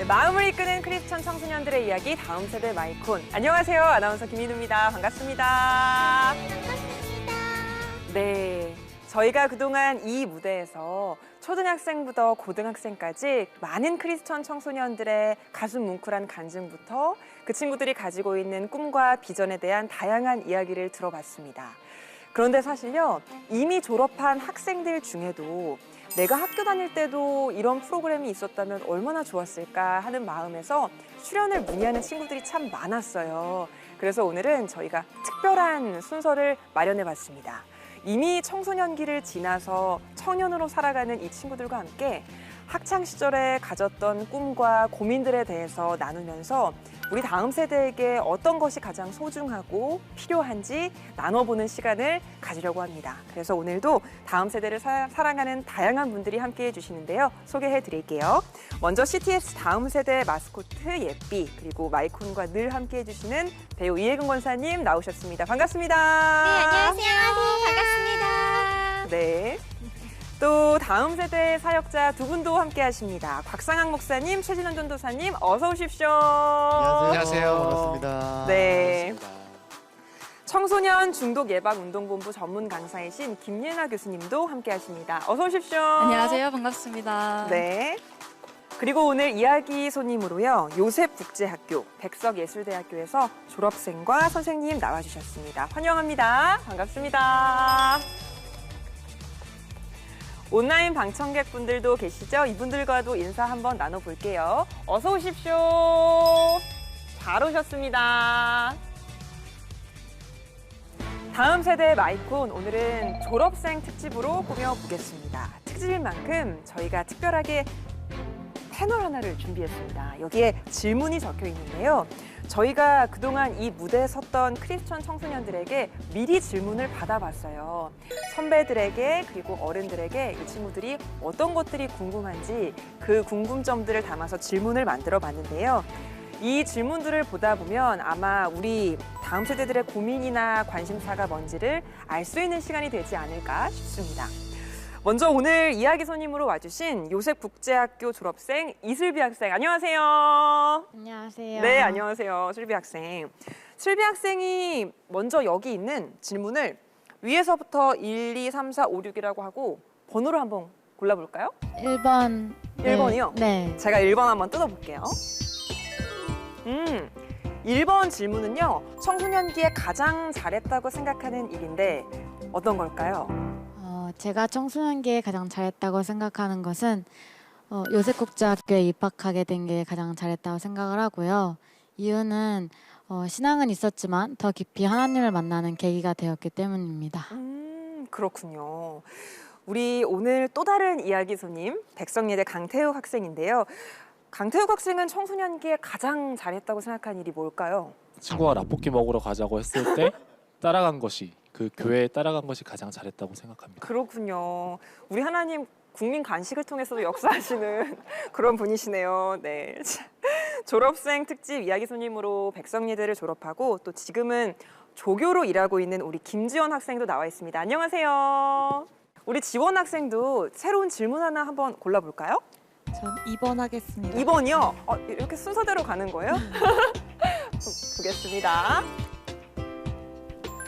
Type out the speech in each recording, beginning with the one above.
마음을 이끄는 크리스천 청소년들의 이야기 다음 세대 마이콘. 안녕하세요. 아나운서 김인우입니다. 반갑습니다. 네, 저희가 그동안 이 무대에서 초등학생부터 고등학생까지 많은 크리스천 청소년들의 가슴 뭉클한 간증부터 그 친구들이 가지고 있는 꿈과 비전에 대한 다양한 이야기를 들어봤습니다. 그런데 사실요, 이미 졸업한 학생들 중에도 내가 학교 다닐 때도 이런 프로그램이 있었다면 얼마나 좋았을까 하는 마음에서 출연을 문의하는 친구들이 참 많았어요. 그래서 오늘은 저희가 특별한 순서를 마련해봤습니다. 이미 청소년기를 지나서 청년으로 살아가는 이 친구들과 함께 학창 시절에 가졌던 꿈과 고민들에 대해서 나누면서 우리 다음 세대에게 어떤 것이 가장 소중하고 필요한지 나눠보는 시간을 가지려고 합니다. 그래서 오늘도 다음 세대를 사랑하는 다양한 분들이 함께해 주시는데요. 소개해 드릴게요. 먼저 CTS 다음 세대 마스코트 예삐, 그리고 마이콘과 늘 함께해 주시는 배우 이혜근 권사님 나오셨습니다. 반갑습니다. 네, 안녕하세요. 반갑습니다. 네. 또 다음 세대 사역자 두 분도 함께 하십니다. 곽상학 목사님, 최진원 전도사님 어서 오십시오. 안녕하세요. 반갑습니다. 네. 반갑습니다. 청소년 중독 예방 운동본부 전문 강사이신 김예나 교수님도 함께 하십니다. 어서 오십시오. 안녕하세요. 반갑습니다. 네. 그리고 오늘 이야기 손님으로요, 요셉국제학교, 백석예술대학교에서 졸업생과 선생님 나와주셨습니다. 환영합니다. 반갑습니다. 온라인 방청객분들도 계시죠? 이분들과도 인사 한번 나눠볼게요. 어서 오십시오. 잘 오셨습니다. 다음 세대 마이콘, 오늘은 졸업생 특집으로 꾸며보겠습니다. 특집인 만큼 저희가 특별하게 패널 하나를 준비했습니다. 여기에 질문이 적혀 있는데요. 저희가 그동안 이 무대에 섰던 크리스천 청소년들에게 미리 질문을 받아봤어요. 선배들에게 그리고 어른들에게 이 친구들이 어떤 것들이 궁금한지 그 궁금점들을 담아서 질문을 만들어 봤는데요. 이 질문들을 보다 보면 아마 우리 다음 세대들의 고민이나 관심사가 뭔지를 알 수 있는 시간이 되지 않을까 싶습니다. 먼저 오늘 이야기 손님으로 와주신 요셉국제학교 졸업생 이슬비 학생, 안녕하세요. 안녕하세요. 네, 안녕하세요. 슬비 학생. 슬비 학생이 먼저 여기 있는 질문을 위에서부터 1, 2, 3, 4, 5, 6이라고 하고 번호를 한번 골라볼까요? 1번. 1번이요? 네. 제가 1번 한번 뜯어볼게요. 1번 질문은요, 청소년기에 가장 잘했다고 생각하는 일인데 어떤 걸까요? 제가 청소년기에 가장 잘했다고 생각하는 것은 요셉국제학교에 입학하게 된 게 가장 잘했다고 생각을 하고요. 이유는 신앙은 있었지만 더 깊이 하나님을 만나는 계기가 되었기 때문입니다. 그렇군요. 우리 오늘 또 다른 이야기 손님, 백석예대 강태욱 학생인데요. 강태욱 학생은 청소년기에 가장 잘했다고 생각한 일이 뭘까요? 친구가 라볶이 먹으러 가자고 했을 때 따라간 것이, 그 교회에 따라간 것이 가장 잘했다고 생각합니다. 그렇군요. 우리 하나님 국민 간식을 통해서도 역사하시는 그런 분이시네요. 네. 졸업생 특집 이야기 손님으로 백석예대를 졸업하고 또 지금은 조교로 일하고 있는 우리 김지원 학생도 나와 있습니다. 안녕하세요. 우리 지원 학생도 새로운 질문 하나 한번 골라볼까요? 전 2번 하겠습니다. 2번이요? 이렇게 순서대로 가는 거예요? 보겠습니다.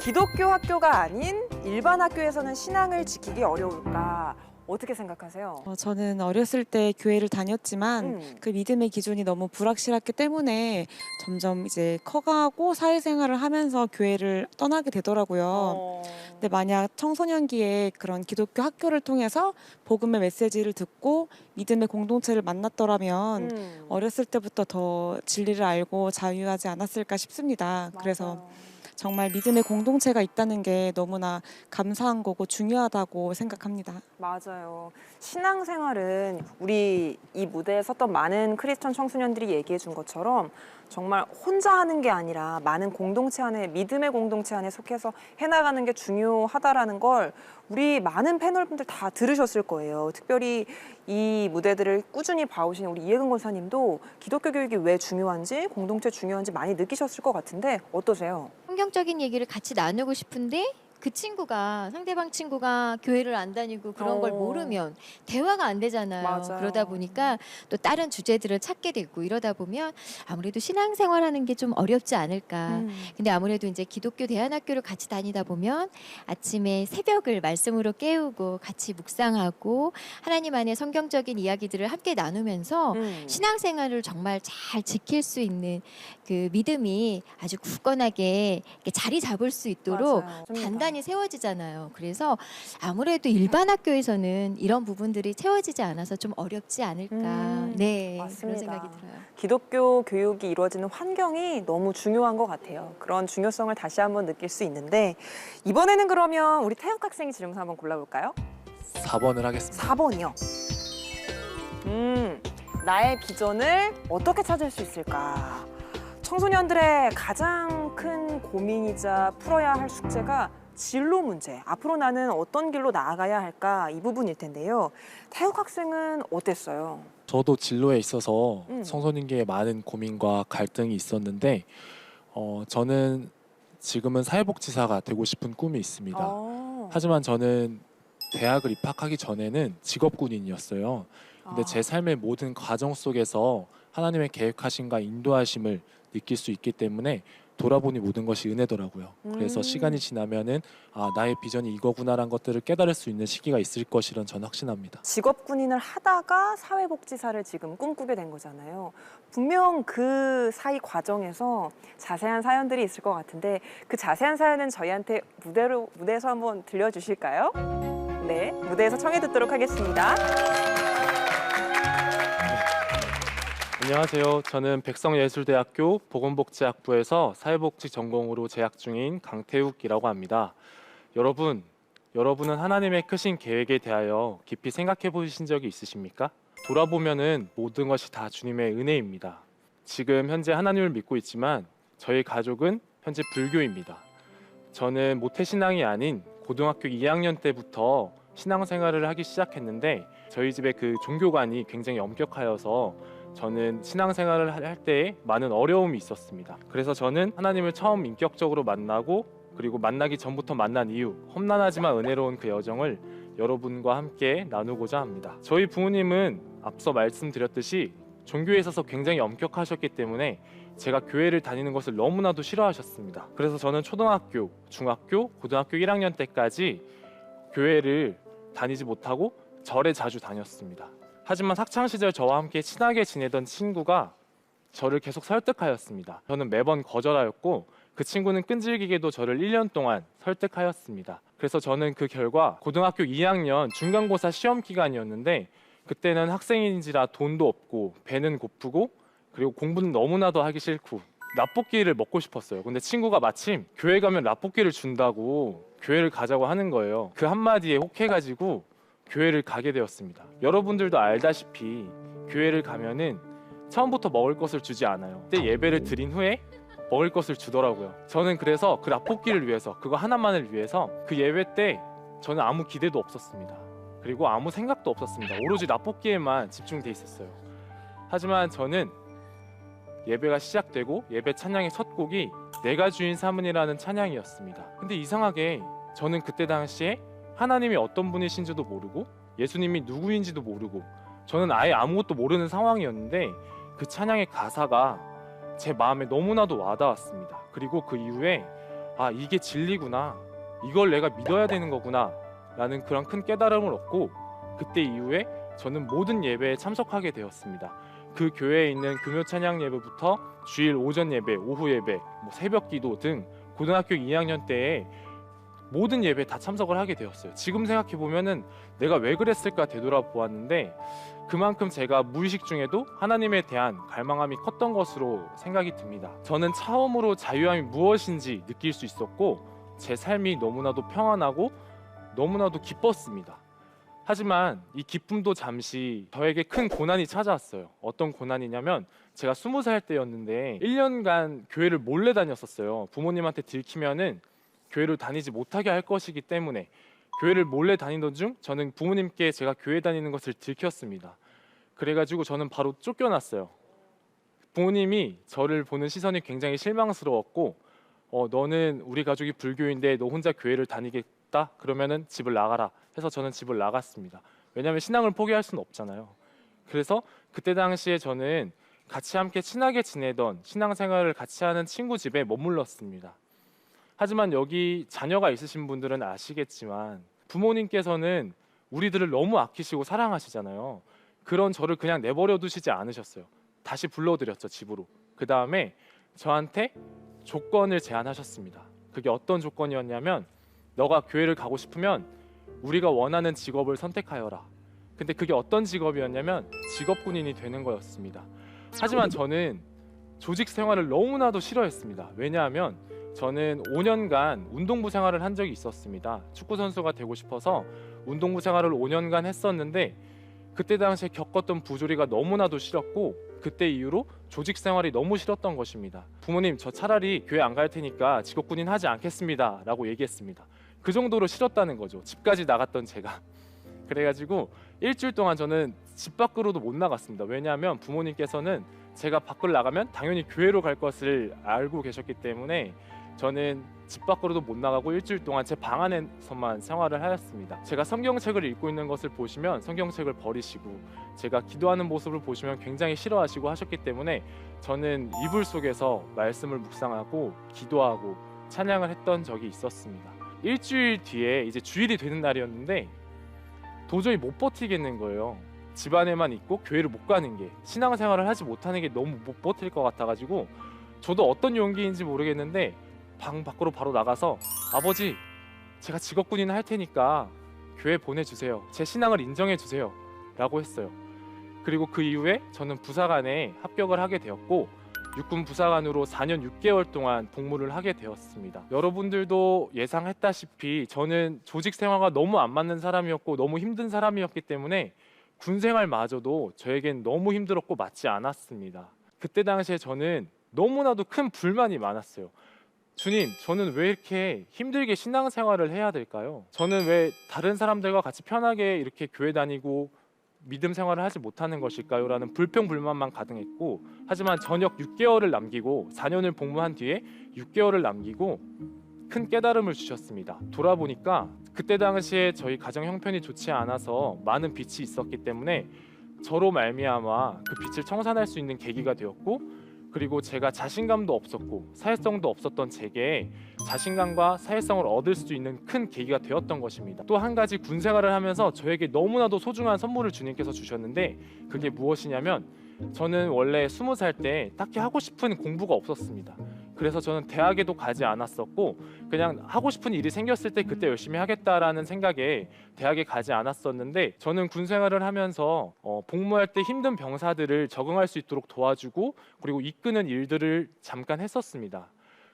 기독교 학교가 아닌 일반 학교에서는 신앙을 지키기 어려울까? 어떻게 생각하세요? 저는 어렸을 때 교회를 다녔지만 그 믿음의 기준이 너무 불확실했기 때문에 점점 이제 커가고 사회생활을 하면서 교회를 떠나게 되더라고요. 근데 만약 청소년기에 그런 기독교 학교를 통해서 복음의 메시지를 듣고 믿음의 공동체를 만났더라면 어렸을 때부터 더 진리를 알고 자유하지 않았을까 싶습니다. 그래서 맞아요. 정말 믿음의 공동체가 있다는 게 너무나 감사한 거고 중요하다고 생각합니다. 맞아요. 신앙생활은 우리 이 무대에 섰던 많은 크리스천 청소년들이 얘기해 준 것처럼 정말 혼자 하는 게 아니라 많은 공동체 안에, 믿음의 공동체 안에 속해서 해나가는 게 중요하다라는 걸 우리 많은 패널분들 다 들으셨을 거예요. 특별히 이 무대들을 꾸준히 봐오시는 우리 이혜근 권사님도 기독교 교육이 왜 중요한지, 공동체 중요한지 많이 느끼셨을 것 같은데 어떠세요? 성경적인 얘기를 같이 나누고 싶은데 그 친구가 상대방 친구가 교회를 안 다니고 그런 걸 모르면 대화가 안 되잖아요. 맞아요. 그러다 보니까 또 다른 주제들을 찾게 되고 이러다 보면 아무래도 신앙생활하는 게 좀 어렵지 않을까. 근데 아무래도 이제 기독교 대안학교를 같이 다니다 보면 아침에 새벽을 말씀으로 깨우고 같이 묵상하고 하나님 안에 성경적인 이야기들을 함께 나누면서 신앙생활을 정말 잘 지킬 수 있는 그 믿음이 아주 굳건하게 이렇게 자리 잡을 수 있도록 맞아요. 단단히 세워지잖아요. 그래서 아무래도 일반 학교에서는 이런 부분들이 채워지지 않아서 좀 어렵지 않을까. 네, 맞습니다. 그런 생각이 들어요. 기독교 교육이 이루어지는 환경이 너무 중요한 것 같아요. 그런 중요성을 다시 한번 느낄 수 있는데 이번에는 그러면 우리 태욱 학생이 질문 한번 골라볼까요? 4번을 하겠습니다. 4번이요. 나의 비전을 어떻게 찾을 수 있을까? 청소년들의 가장 큰 고민이자 풀어야 할 숙제가 진로 문제. 앞으로 나는 어떤 길로 나아가야 할까? 이 부분일 텐데요. 태욱 학생은 어땠어요? 저도 진로에 있어서 음. 청소년기에 많은 고민과 갈등이 있었는데 저는 지금은 사회복지사가 되고 싶은 꿈이 있습니다. 하지만 저는 대학을 입학하기 전에는 직업군인이었어요. 근데 제 삶의 모든 과정 속에서 하나님의 계획하심과 인도하심을 느낄 수 있기 때문에 돌아보니 모든 것이 은혜더라고요. 그래서 시간이 지나면은 나의 비전이 이거구나라는 것들을 깨달을 수 있는 시기가 있을 것이란 저는 확신합니다. 직업군인을 하다가 사회복지사를 지금 꿈꾸게 된 거잖아요. 분명 그 사이 과정에서 자세한 사연들이 있을 것 같은데 그 자세한 사연은 저희한테 무대에서 한번 들려주실까요? 네, 무대에서 청해 듣도록 하겠습니다. 안녕하세요. 저는 백성예술대학교 보건복지학부에서 사회복지 전공으로 재학 중인 강태욱이라고 합니다. 여러분은 하나님의 크신 계획에 대하여 깊이 생각해 보신 적이 있으십니까? 돌아보면은 모든 것이 다 주님의 은혜입니다. 지금 현재 하나님을 믿고 있지만 저희 가족은 현재 불교입니다. 저는 모태신앙이 아닌 고등학교 2학년 때부터 신앙생활을 하기 시작했는데 저희 집에 그 종교관이 굉장히 엄격하여서 저는 신앙생활을 할 때 많은 어려움이 있었습니다. 그래서 저는 하나님을 처음 인격적으로 만나고 그리고 만나기 전부터 만난 이후 험난하지만 은혜로운 그 여정을 여러분과 함께 나누고자 합니다. 저희 부모님은 앞서 말씀드렸듯이 종교에 있어서 굉장히 엄격하셨기 때문에 제가 교회를 다니는 것을 너무나도 싫어하셨습니다. 그래서 저는 초등학교, 중학교, 고등학교 1학년 때까지 교회를 다니지 못하고 절에 자주 다녔습니다. 하지만 학창시절 저와 함께 친하게 지내던 친구가 저를 계속 설득하였습니다. 저는 매번 거절하였고 그 친구는 끈질기게도 저를 1년 동안 설득하였습니다. 그래서 저는 그 결과 고등학교 2학년 중간고사 시험 기간이었는데 그때는 학생인지라 돈도 없고 배는 고프고 그리고 공부는 너무나도 하기 싫고 라볶이를 먹고 싶었어요. 근데 친구가 마침 교회 가면 라볶이를 준다고 교회를 가자고 하는 거예요. 그 한마디에 혹해가지고 교회를 가게 되었습니다. 여러분들도 알다시피 교회를 가면은 처음부터 먹을 것을 주지 않아요. 그때 예배를 드린 후에 먹을 것을 주더라고요. 저는 그래서 그 라볶이를 위해서 그거 하나만을 위해서 그 예배 때 저는 아무 기대도 없었습니다. 그리고 아무 생각도 없었습니다. 오로지 라볶이에만 집중돼 있었어요. 하지만 저는 예배가 시작되고 예배 찬양의 첫 곡이 내가 주인 삼은이라는 찬양이었습니다. 근데 이상하게 저는 그때 당시에 하나님이 어떤 분이신지도 모르고 예수님이 누구인지도 모르고 저는 아예 아무것도 모르는 상황이었는데 그 찬양의 가사가 제 마음에 너무나도 와닿았습니다. 그리고 그 이후에 이게 진리구나, 이걸 내가 믿어야 되는 거구나 라는 그런 큰 깨달음을 얻고 그때 이후에 저는 모든 예배에 참석하게 되었습니다. 그 교회에 있는 금요 찬양 예배부터 주일 오전 예배, 오후 예배, 새벽 기도 등 고등학교 2학년 때에 모든 예배에 다 참석을 하게 되었어요. 지금 생각해 보면은 내가 왜 그랬을까 되돌아보았는데 그만큼 제가 무의식 중에도 하나님에 대한 갈망함이 컸던 것으로 생각이 듭니다. 저는 처음으로 자유함이 무엇인지 느낄 수 있었고 제 삶이 너무나도 평안하고 너무나도 기뻤습니다. 하지만 이 기쁨도 잠시 저에게 큰 고난이 찾아왔어요. 어떤 고난이냐면 제가 20살 때였는데 1년간 교회를 몰래 다녔었어요. 부모님한테 들키면은 교회를 다니지 못하게 할 것이기 때문에 교회를 몰래 다니던 중 저는 부모님께 제가 교회 다니는 것을 들켰습니다. 그래가지고 저는 바로 쫓겨났어요. 부모님이 저를 보는 시선이 굉장히 실망스러웠고 너는 우리 가족이 불교인데 너 혼자 교회를 다니겠다? 그러면은 집을 나가라 해서 저는 집을 나갔습니다. 왜냐하면 신앙을 포기할 수는 없잖아요. 그래서 그때 당시에 저는 같이 함께 친하게 지내던 신앙생활을 같이 하는 친구 집에 머물렀습니다. 하지만 여기 자녀가 있으신 분들은 아시겠지만 부모님께서는 우리들을 너무 아끼시고 사랑하시잖아요. 그런 저를 그냥 내버려 두시지 않으셨어요. 다시 불러드렸죠, 집으로. 그 다음에 저한테 조건을 제안하셨습니다. 그게 어떤 조건이었냐면 너가 교회를 가고 싶으면 우리가 원하는 직업을 선택하여라. 근데 그게 어떤 직업이었냐면 직업군인이 되는 거였습니다. 하지만 저는 조직 생활을 너무나도 싫어했습니다. 왜냐하면 저는 5년간 운동부 생활을 한 적이 있었습니다. 축구 선수가 되고 싶어서 운동부 생활을 5년간 했었는데 그때 당시에 겪었던 부조리가 너무나도 싫었고 그때 이후로 조직 생활이 너무 싫었던 것입니다. 부모님, 저 차라리 교회 안 갈 테니까 직업군인 하지 않겠습니다 라고 얘기했습니다. 그 정도로 싫었다는 거죠. 집까지 나갔던 제가. 그래가지고 일주일 동안 저는 집 밖으로도 못 나갔습니다. 왜냐하면 부모님께서는 제가 밖을 나가면 당연히 교회로 갈 것을 알고 계셨기 때문에 저는 집 밖으로도 못 나가고 일주일 동안 제 방 안에서만 생활을 하였습니다. 제가 성경책을 읽고 있는 것을 보시면 성경책을 버리시고 제가 기도하는 모습을 보시면 굉장히 싫어하시고 하셨기 때문에 저는 이불 속에서 말씀을 묵상하고 기도하고 찬양을 했던 적이 있었습니다. 일주일 뒤에 이제 주일이 되는 날이었는데 도저히 못 버티겠는 거예요. 집 안에만 있고 교회를 못 가는 게, 신앙생활을 하지 못하는 게 너무 못 버틸 것 같아가지고 저도 어떤 용기인지 모르겠는데 방 밖으로 바로 나가서 아버지, 제가 직업군인 할 테니까 교회 보내주세요. 제 신앙을 인정해 주세요 라고 했어요. 그리고 그 이후에 저는 부사관에 합격을 하게 되었고 육군 부사관으로 4년 6개월 동안 복무를 하게 되었습니다. 여러분들도 예상했다시피 저는 조직 생활과 너무 안 맞는 사람이었고 너무 힘든 사람이었기 때문에 군 생활마저도 저에겐 너무 힘들었고 맞지 않았습니다. 그때 당시에 저는 너무나도 큰 불만이 많았어요. 주님, 저는 왜 이렇게 힘들게 신앙생활을 해야 될까요? 저는 왜 다른 사람들과 같이 편하게 이렇게 교회 다니고 믿음 생활을 하지 못하는 것일까요? 라는 불평불만만 가득했고, 하지만 전역 6개월을 남기고 4년을 복무한 뒤에 6개월을 남기고 큰 깨달음을 주셨습니다. 돌아보니까 그때 당시에 저희 가정 형편이 좋지 않아서 많은 빚이 있었기 때문에 저로 말미암아 그 빚을 청산할 수 있는 계기가 되었고, 그리고 제가 자신감도 없었고 사회성도 없었던 제게 자신감과 사회성을 얻을 수 있는 큰 계기가 되었던 것입니다. 또 한 가지 군 생활을 하면서 저에게 너무나도 소중한 선물을 주님께서 주셨는데 그게 무엇이냐면, 저는 원래 20살 때 딱히 하고 싶은 공부가 없었습니다. 그래서 저는 대학에도 가지 않았었고 그냥 하고 싶은 일이 생겼을 때 그때 열심히 하겠다라는 생각에 대학에 가지 않았었는데, 저는 군 생활을 하면서 복무할 때 힘든 병사들을 적응할 수 있도록 도와주고 그리고 이끄는 일들을 잠깐 했었습니다.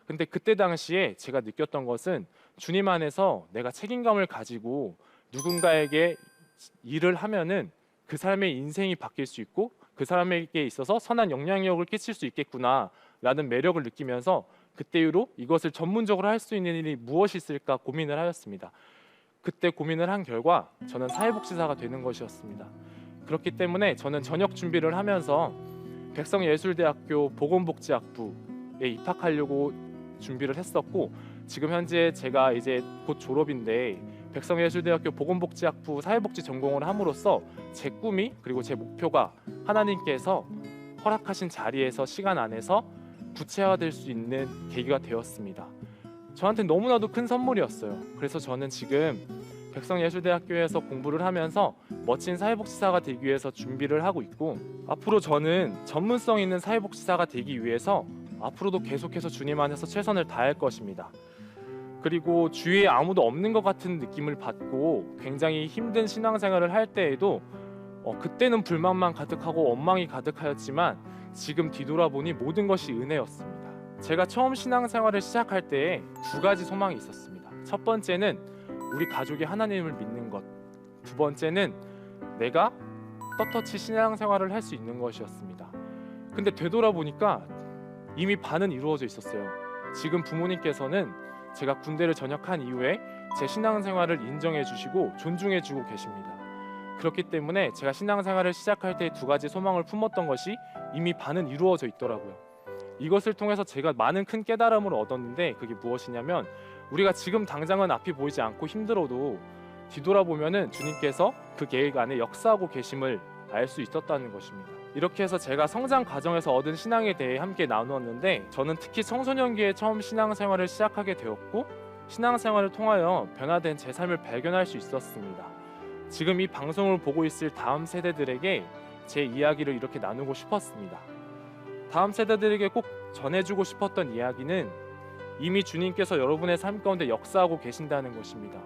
근데 그때 당시에 제가 느꼈던 것은 주님 안에서 내가 책임감을 가지고 누군가에게 일을 하면은 그 사람의 인생이 바뀔 수 있고 그 사람에게 있어서 선한 영향력을 끼칠 수 있겠구나 라는 매력을 느끼면서 그때 이후로 이것을 전문적으로 할 수 있는 일이 무엇이 있을까 고민을 하였습니다. 그때 고민을 한 결과 저는 사회복지사가 되는 것이었습니다. 그렇기 때문에 저는 전역 준비를 하면서 백성예술대학교 보건복지학부에 입학하려고 준비를 했었고, 지금 현재 제가 이제 곧 졸업인데 백성예술대학교 보건복지학부 사회복지 전공을 함으로써 제 꿈이 그리고 제 목표가 하나님께서 허락하신 자리에서 시간 안에서 구체화될 수 있는 계기가 되었습니다. 저한테 너무나도 큰 선물이었어요. 그래서 저는 지금 백성예술대학교에서 공부를 하면서 멋진 사회복지사가 되기 위해서 준비를 하고 있고, 앞으로 저는 전문성 있는 사회복지사가 되기 위해서 앞으로도 계속해서 주님 안에서 최선을 다할 것입니다. 그리고 주위에 아무도 없는 것 같은 느낌을 받고 굉장히 힘든 신앙생활을 할 때에도 그때는 불만만 가득하고 원망이 가득하였지만 지금 뒤돌아보니 모든 것이 은혜였습니다. 제가 처음 신앙생활을 시작할 때에 두 가지 소망이 있었습니다. 첫 번째는 우리 가족이 하나님을 믿는 것, 두 번째는 내가 떳떳이 신앙생활을 할 수 있는 것이었습니다. 근데 되돌아보니까 이미 반은 이루어져 있었어요. 지금 부모님께서는 제가 군대를 전역한 이후에 제 신앙생활을 인정해 주시고 존중해 주고 계십니다. 그렇기 때문에 제가 신앙생활을 시작할 때 두 가지 소망을 품었던 것이 이미 반은 이루어져 있더라고요. 이것을 통해서 제가 많은 큰 깨달음을 얻었는데 그게 무엇이냐면 우리가 지금 당장은 앞이 보이지 않고 힘들어도 뒤돌아보면은 주님께서 그 계획 안에 역사하고 계심을 알 수 있었다는 것입니다. 이렇게 해서 제가 성장 과정에서 얻은 신앙에 대해 함께 나누었는데 저는 특히 청소년기에 처음 신앙생활을 시작하게 되었고 신앙생활을 통하여 변화된 제 삶을 발견할 수 있었습니다. 지금 이 방송을 보고 있을 다음 세대들에게 제 이야기를 이렇게 나누고 싶었습니다. 다음 세대들에게 꼭 전해주고 싶었던 이야기는 이미 주님께서 여러분의 삶 가운데 역사하고 계신다는 것입니다.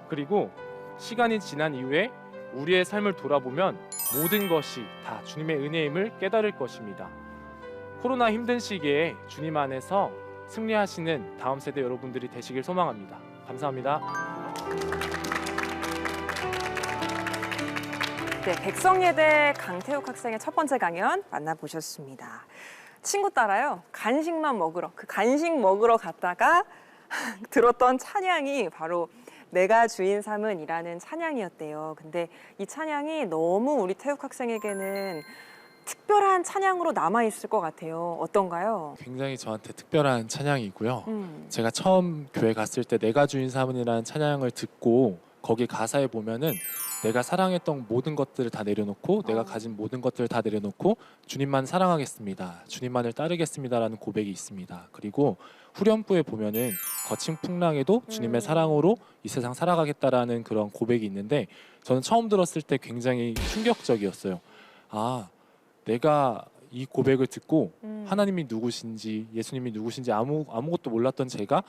그리고 시간이 지난 이후에 우리의 삶을 돌아보면 모든 것이 다 주님의 은혜임을 깨달을 것입니다. 코로나 힘든 시기에 주님 안에서 승리하시는 다음 세대 여러분들이 되시길 소망합니다. 감사합니다. 네, 백성예대 강태욱 학생의 첫 번째 강연 만나보셨습니다. 친구 따라요, 간식만 먹으러, 그 간식 먹으러 갔다가 들었던 찬양이 바로 내가 주인 삼은이라는 찬양이었대요. 근데 이 찬양이 너무 우리 태욱 학생에게는 특별한 찬양으로 남아있을 것 같아요. 어떤가요? 굉장히 저한테 특별한 찬양이고요. 제가 처음 교회 갔을 때 내가 주인 삼은이라는 찬양을 듣고 거기 가사에 보면은 내가 사랑했던 모든 것들을 다 내려놓고 내가 가진 모든 것들을 다 내려놓고 주님만 사랑하겠습니다. 주님만을 따르겠습니다라는 고백이 있습니다. 그리고 후렴부에 보면은 거친 풍랑에도 주님의 사랑으로 이 세상 살아가겠다라는 그런 고백이 있는데 저는 처음 들었을 때 굉장히 충격적이었어요. 아, 내가 이 고백을 듣고 하나님이 누구신지 예수님이 누구신지 아무것도 몰랐던 제가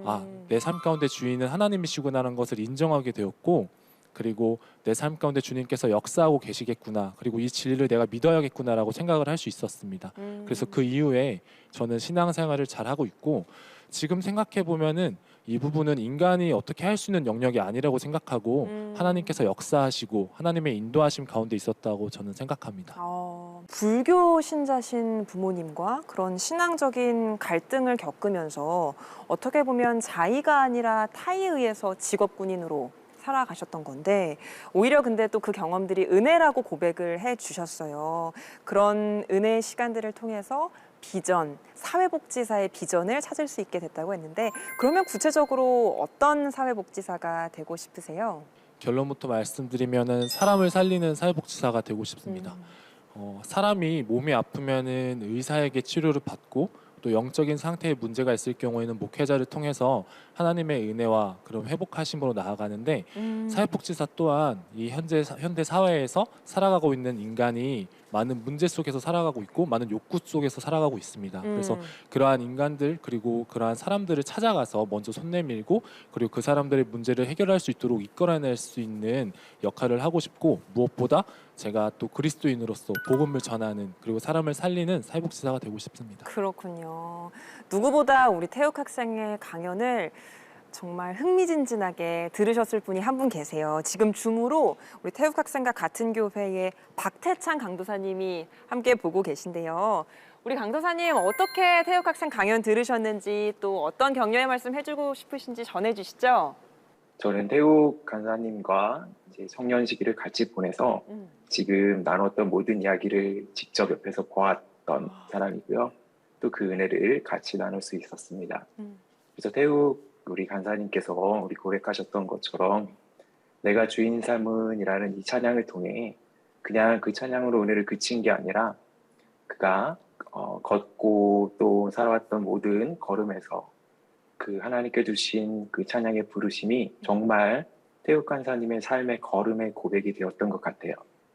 아, 내 삶 가운데 주인은 하나님이시구나라는 것을 인정하게 되었고 그리고 내 삶 가운데 주님께서 역사하고 계시겠구나 그리고 이 진리를 내가 믿어야겠구나라고 생각을 할 수 있었습니다. 그래서 그 이후에 저는 신앙생활을 잘하고 있고 지금 생각해 보면은 이 부분은 인간이 어떻게 할 수 있는 영역이 아니라고 생각하고 하나님께서 역사하시고 하나님의 인도하심 가운데 있었다고 저는 생각합니다. 불교 신자신 부모님과 그런 신앙적인 갈등을 겪으면서 어떻게 보면 자의가 아니라 타의에 의해서 직업군인으로 살아가셨던 건데 오히려 근데 또 그 경험들이 은혜라고 고백을 해주셨어요. 그런 은혜의 시간들을 통해서 비전, 사회복지사의 비전을 찾을 수 있게 됐다고 했는데 그러면 구체적으로 어떤 사회복지사가 되고 싶으세요? 결론부터 말씀드리면은 사람을 살리는 사회복지사가 되고 싶습니다. 사람이 몸이 아프면은 의사에게 치료를 받고 또 영적인 상태에 문제가 있을 경우에는 목회자를 통해서 하나님의 은혜와 그런 회복하심으로 나아가는데 사회복지사 또한 이 현대 사회에서 살아가고 있는 인간이 많은 문제 속에서 살아가고 있고 많은 욕구 속에서 살아가고 있습니다. 그래서 그러한 인간들 그리고 그러한 사람들을 찾아가서 먼저 손 내밀고 그리고 그 사람들의 문제를 해결할 수 있도록 이끌어낼 수 있는 역할을 하고 싶고 무엇보다 제가 또 그리스도인으로서 복음을 전하는 그리고 사람을 살리는 사회복지사가 되고 싶습니다. 그렇군요. 누구보다 우리 태욱 학생의 강연을 정말 흥미진진하게 들으셨을 분이 한 분 계세요. 지금 줌으로 우리 태욱 학생과 같은 교회의 박태찬 강도사님이 함께 보고 계신데요. 우리 강도사님 어떻게 태욱 학생 강연 들으셨는지 또 어떤 격려의 말씀 해주고 싶으신지 전해주시죠. 저는 태욱 강사님과 이제 청년 시기를 같이 보내서 지금 나눴던 모든 이야기를 직접 옆에서 보았던 사람이고요. 또 그 은혜를 같이 나눌 수 있었습니다. 그래서 태욱 우리 간사님께서 우리 고백하셨던 것처럼 내가 주인 삼은이라는 이 찬양을 통해 그냥 그 찬양으로 은혜를 그친 게 아니라 그가 걷고 또 살아왔던 모든 걸음에서 그 하나님께 주신 그 찬양의 부르심이 정말 태욱 간사님의 삶의 걸음의 고백이 되었던 것 같아요.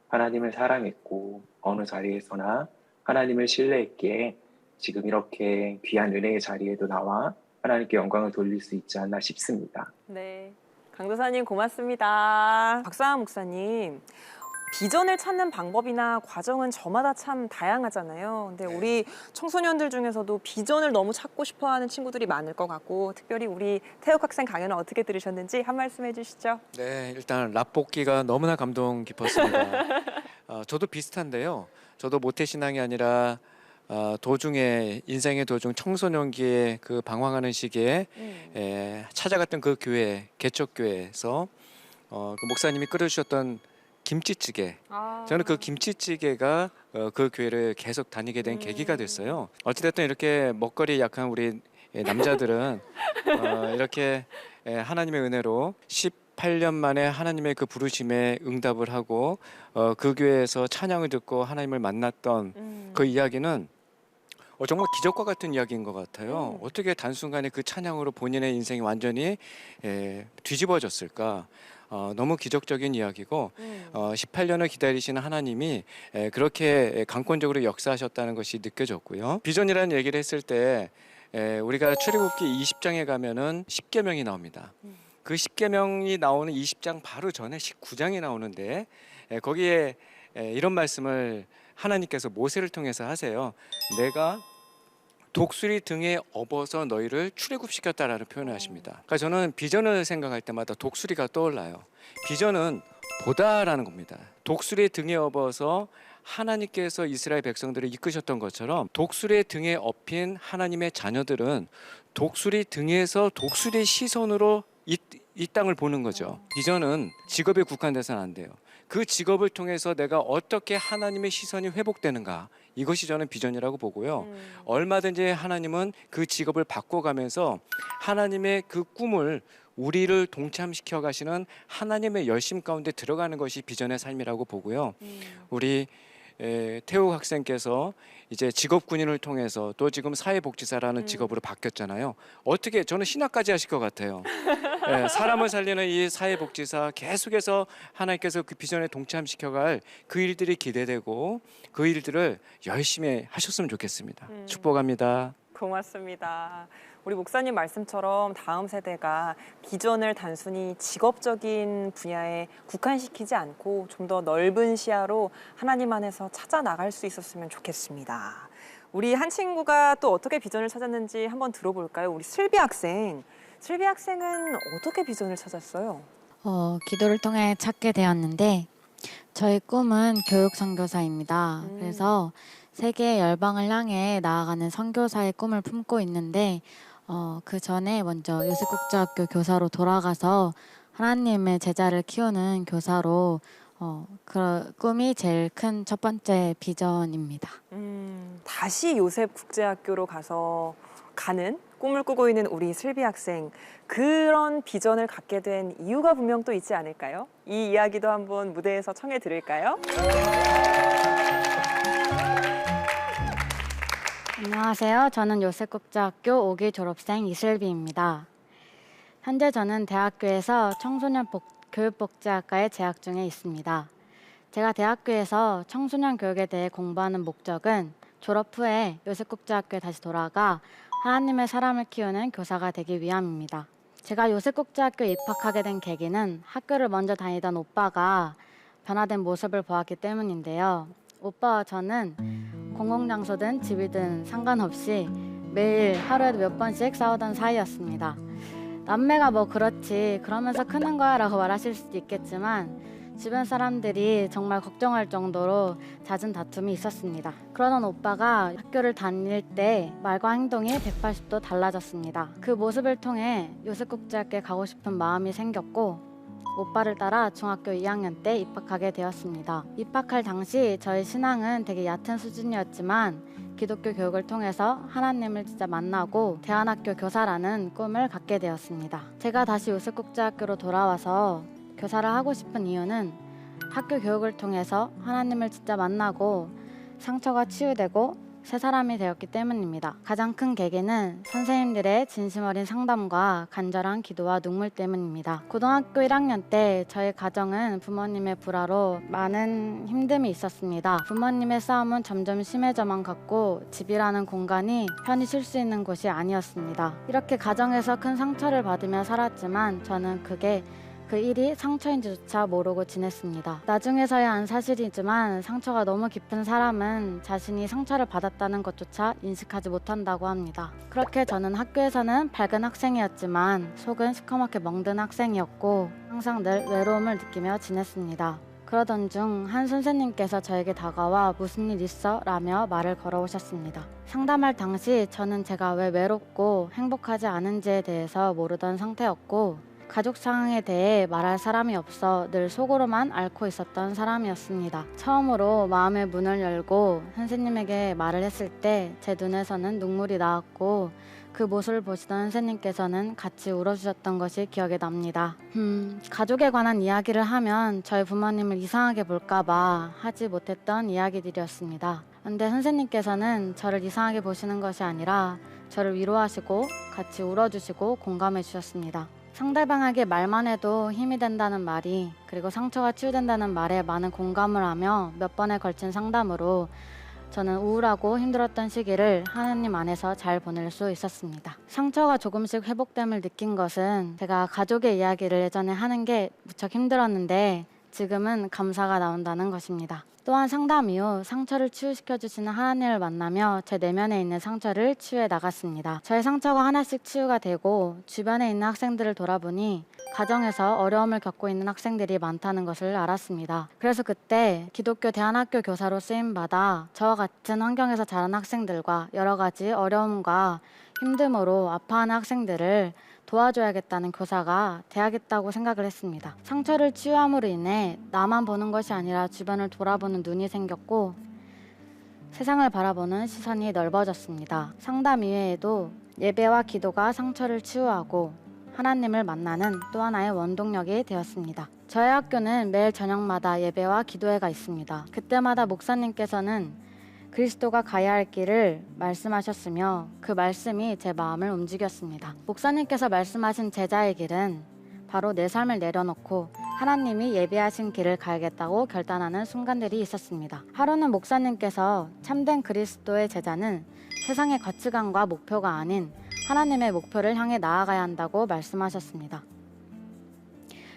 하나님을 사랑했고 어느 자리에서나 하나님을 신뢰했기에 지금 이렇게 귀한 은혜의 자리에도 나와 하나님께 영광을 돌릴 수 있지 않나 싶습니다. 네, 강도사님 고맙습니다. 박상환 목사님, 비전을 찾는 방법이나 과정은 저마다 참 다양하잖아요. 근데 우리 청소년들 중에서도 비전을 너무 찾고 싶어하는 친구들이 많을 것 같고 특별히 우리 태욱 학생 강연을 어떻게 들으셨는지 한 말씀 해주시죠. 네, 일단 라볶이가 너무나 감동 깊었습니다. 저도 비슷한데요. 저도 모태신앙이 아니라 도중에 인생의 도중 청소년기에 그 방황하는 시기에 찾아갔던 그 교회 개척교회에서 그 목사님이 끌어주셨던 김치찌개. 아. 저는 그 김치찌개가 그 교회를 계속 다니게 된 계기가 됐어요. 어찌됐든 이렇게 먹거리 약한 우리 남자들은 이렇게 하나님의 은혜로 18년 만에 하나님의 그 부르심에 응답을 하고 그 교회에서 찬양을 듣고 하나님을 만났던 그 이야기는 정말 기적과 같은 이야기인 것 같아요. 어떻게 단순간에 그 찬양으로 본인의 인생이 완전히 뒤집어졌을까? 너무 기적적인 이야기고 18년을 기다리시는 하나님이 그렇게 강권적으로 역사하셨다는 것이 느껴졌고요. 비전이라는 얘기를 했을 때 우리가 출애굽기 20장에 가면은 10계명이 나옵니다. 그 10계명이 나오는 20장 바로 전에 19장이 나오는데 거기에 이런 말씀을 하나님께서 모세를 통해서 하세요. 내가 독수리 등에 업어서 너희를 출애굽시켰다라는 표현을 하십니다. 그러니까 저는 비전을 생각할 때마다 독수리가 떠올라요. 비전은 보다라는 겁니다. 독수리 등에 업어서 하나님께서 이스라엘 백성들을 이끄셨던 것처럼 독수리의 등에 업힌 하나님의 자녀들은 독수리 등에서 독수리 시선으로 이 땅을 보는 거죠. 비전은 직업에 국한돼서는 안 돼요. 그 직업을 통해서 내가 어떻게 하나님의 시선이 회복되는가, 이것이 저는 비전이라고 보고요. 얼마든지 하나님은 그 직업을 바꿔가면서 하나님의 그 꿈을 우리를 동참시켜 가시는 하나님의 열심 가운데 들어가는 것이 비전의 삶이라고 보고요. 우리 태욱 학생께서 이제 직업군인을 통해서 또 지금 사회복지사라는 직업으로 바뀌었잖아요. 어떻게, 저는 신학까지 하실 것 같아요. 사람을 살리는 이 사회복지사 계속해서 하나님께서 그 비전에 동참시켜갈 그 일들이 기대되고 그 일들을 열심히 하셨으면 좋겠습니다. 축복합니다. 고맙습니다. 우리 목사님 말씀처럼 다음 세대가 비전을 단순히 직업적인 분야에 국한시키지 않고 좀 더 넓은 시야로 하나님 안에서 찾아 나갈 수 있었으면 좋겠습니다. 우리 한 친구가 또 어떻게 비전을 찾았는지 한번 들어볼까요? 우리 슬비 학생. 슬비 학생은 어떻게 비전을 찾았어요? 기도를 통해 찾게 되었는데 저희 꿈은 교육 선교사입니다. 그래서 세계 열방을 향해 나아가는 선교사의 꿈을 품고 있는데 그 전에 먼저 요셉국제학교 교사로 돌아가서 하나님의 제자를 키우는 교사로 그 꿈이 제일 큰 첫 번째 비전입니다. 다시 요셉국제학교로 가는 꿈을 꾸고 있는 우리 슬비 학생, 그런 비전을 갖게 된 이유가 분명 또 있지 않을까요? 이 이야기도 한번 무대에서 청해 드릴까요? 안녕하세요. 저는 요셉국제학교 5기 졸업생 이슬비입니다. 현재 저는 대학교에서 청소년 교육복지학과에 재학 중에 있습니다. 제가 대학교에서 청소년 교육에 대해 공부하는 목적은 졸업 후에 요셉국제학교에 다시 돌아가 하나님의 사람을 키우는 교사가 되기 위함입니다. 제가 요셉국제학교에 입학하게 된 계기는 학교를 먼저 다니던 오빠가 변화된 모습을 보았기 때문인데요. 오빠와 저는 공공장소든 집이든 상관없이 매일 하루에도 몇 번씩 싸우던 사이였습니다. 남매가 뭐 그렇지 그러면서 크는 거야 라고 말하실 수도 있겠지만 주변 사람들이 정말 걱정할 정도로 잦은 다툼이 있었습니다. 그러던 오빠가 학교를 다닐 때 말과 행동이 180도 달라졌습니다. 그 모습을 통해 요셉국제학교에 가고 싶은 마음이 생겼고 오빠를 따라 중학교 2학년 때 입학하게 되었습니다. 입학할 당시 저의 신앙은 되게 얕은 수준이었지만 기독교 교육을 통해서 하나님을 진짜 만나고 대안학교 교사라는 꿈을 갖게 되었습니다. 제가 다시 요셉국제학교로 돌아와서 교사를 하고 싶은 이유는 학교 교육을 통해서 하나님을 진짜 만나고 상처가 치유되고 새 사람이 되었기 때문입니다. 가장 큰 계기는 선생님들의 진심 어린 상담과 간절한 기도와 눈물 때문입니다. 고등학교 1학년 때 저희 가정은 부모님의 불화로 많은 힘듦이 있었습니다. 부모님의 싸움은 점점 심해져만 갔고 집이라는 공간이 편히 쉴 수 있는 곳이 아니었습니다. 이렇게 가정에서 큰 상처를 받으며 살았지만 저는 그 일이 상처인지조차 모르고 지냈습니다. 나중에서야 안 사실이지만 상처가 너무 깊은 사람은 자신이 상처를 받았다는 것조차 인식하지 못한다고 합니다. 그렇게 저는 학교에서는 밝은 학생이었지만 속은 시커멓게 멍든 학생이었고 항상 늘 외로움을 느끼며 지냈습니다. 그러던 중 한 선생님께서 저에게 다가와 무슨 일 있어? 라며 말을 걸어오셨습니다. 상담할 당시 저는 제가 왜 외롭고 행복하지 않은지에 대해서 모르던 상태였고 가족 상황에 대해 말할 사람이 없어 늘 속으로만 앓고 있었던 사람이었습니다. 처음으로 마음의 문을 열고 선생님에게 말을 했을 때 제 눈에서는 눈물이 나왔고 그 모습을 보시던 선생님께서는 같이 울어주셨던 것이 기억에 납니다. 가족에 관한 이야기를 하면 저희 부모님을 이상하게 볼까봐 하지 못했던 이야기들이었습니다. 근데 선생님께서는 저를 이상하게 보시는 것이 아니라 저를 위로하시고 같이 울어주시고 공감해 주셨습니다. 상대방에게 말만 해도 힘이 된다는 말이, 그리고 상처가 치유된다는 말에 많은 공감을 하며 몇 번에 걸친 상담으로 저는 우울하고 힘들었던 시기를 하나님 안에서 잘 보낼 수 있었습니다. 상처가 조금씩 회복됨을 느낀 것은 제가 가족의 이야기를 예전에 하는 게 무척 힘들었는데 지금은 감사가 나온다는 것입니다. 또한 상담 이후 상처를 치유시켜 주시는 하나님을 만나며 제 내면에 있는 상처를 치유해 나갔습니다. 저의 상처가 하나씩 치유가 되고 주변에 있는 학생들을 돌아보니 가정에서 어려움을 겪고 있는 학생들이 많다는 것을 알았습니다. 그래서 그때 기독교 대안학교 교사로 쓰임받아 저와 같은 환경에서 자란 학생들과 여러 가지 어려움과 힘듦으로 아파하는 학생들을 도와줘야겠다는 교사가 돼야겠다고 생각을 했습니다. 상처를 치유함으로 인해 나만 보는 것이 아니라 주변을 돌아보는 눈이 생겼고 세상을 바라보는 시선이 넓어졌습니다. 상담 이외에도 예배와 기도가 상처를 치유하고 하나님을 만나는 또 하나의 원동력이 되었습니다. 저희 학교는 매일 저녁마다 예배와 기도회가 있습니다. 그때마다 목사님께서는 그리스도가 가야 할 길을 말씀하셨으며 그 말씀이 제 마음을 움직였습니다. 목사님께서 말씀하신 제자의 길은 바로 내 삶을 내려놓고 하나님이 예비하신 길을 가야겠다고 결단하는 순간들이 있었습니다. 하루는 목사님께서 참된 그리스도의 제자는 세상의 가치관과 목표가 아닌 하나님의 목표를 향해 나아가야 한다고 말씀하셨습니다.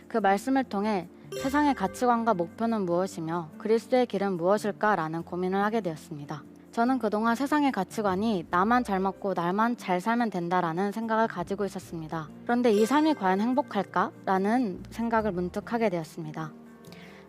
그 말씀을 통해 세상의 가치관과 목표는 무엇이며 그리스도의 길은 무엇일까라는 고민을 하게 되었습니다. 저는 그동안 세상의 가치관이 나만 잘 먹고 나만 잘 살면 된다라는 생각을 가지고 있었습니다. 그런데 이 삶이 과연 행복할까라는 생각을 문득 하게 되었습니다.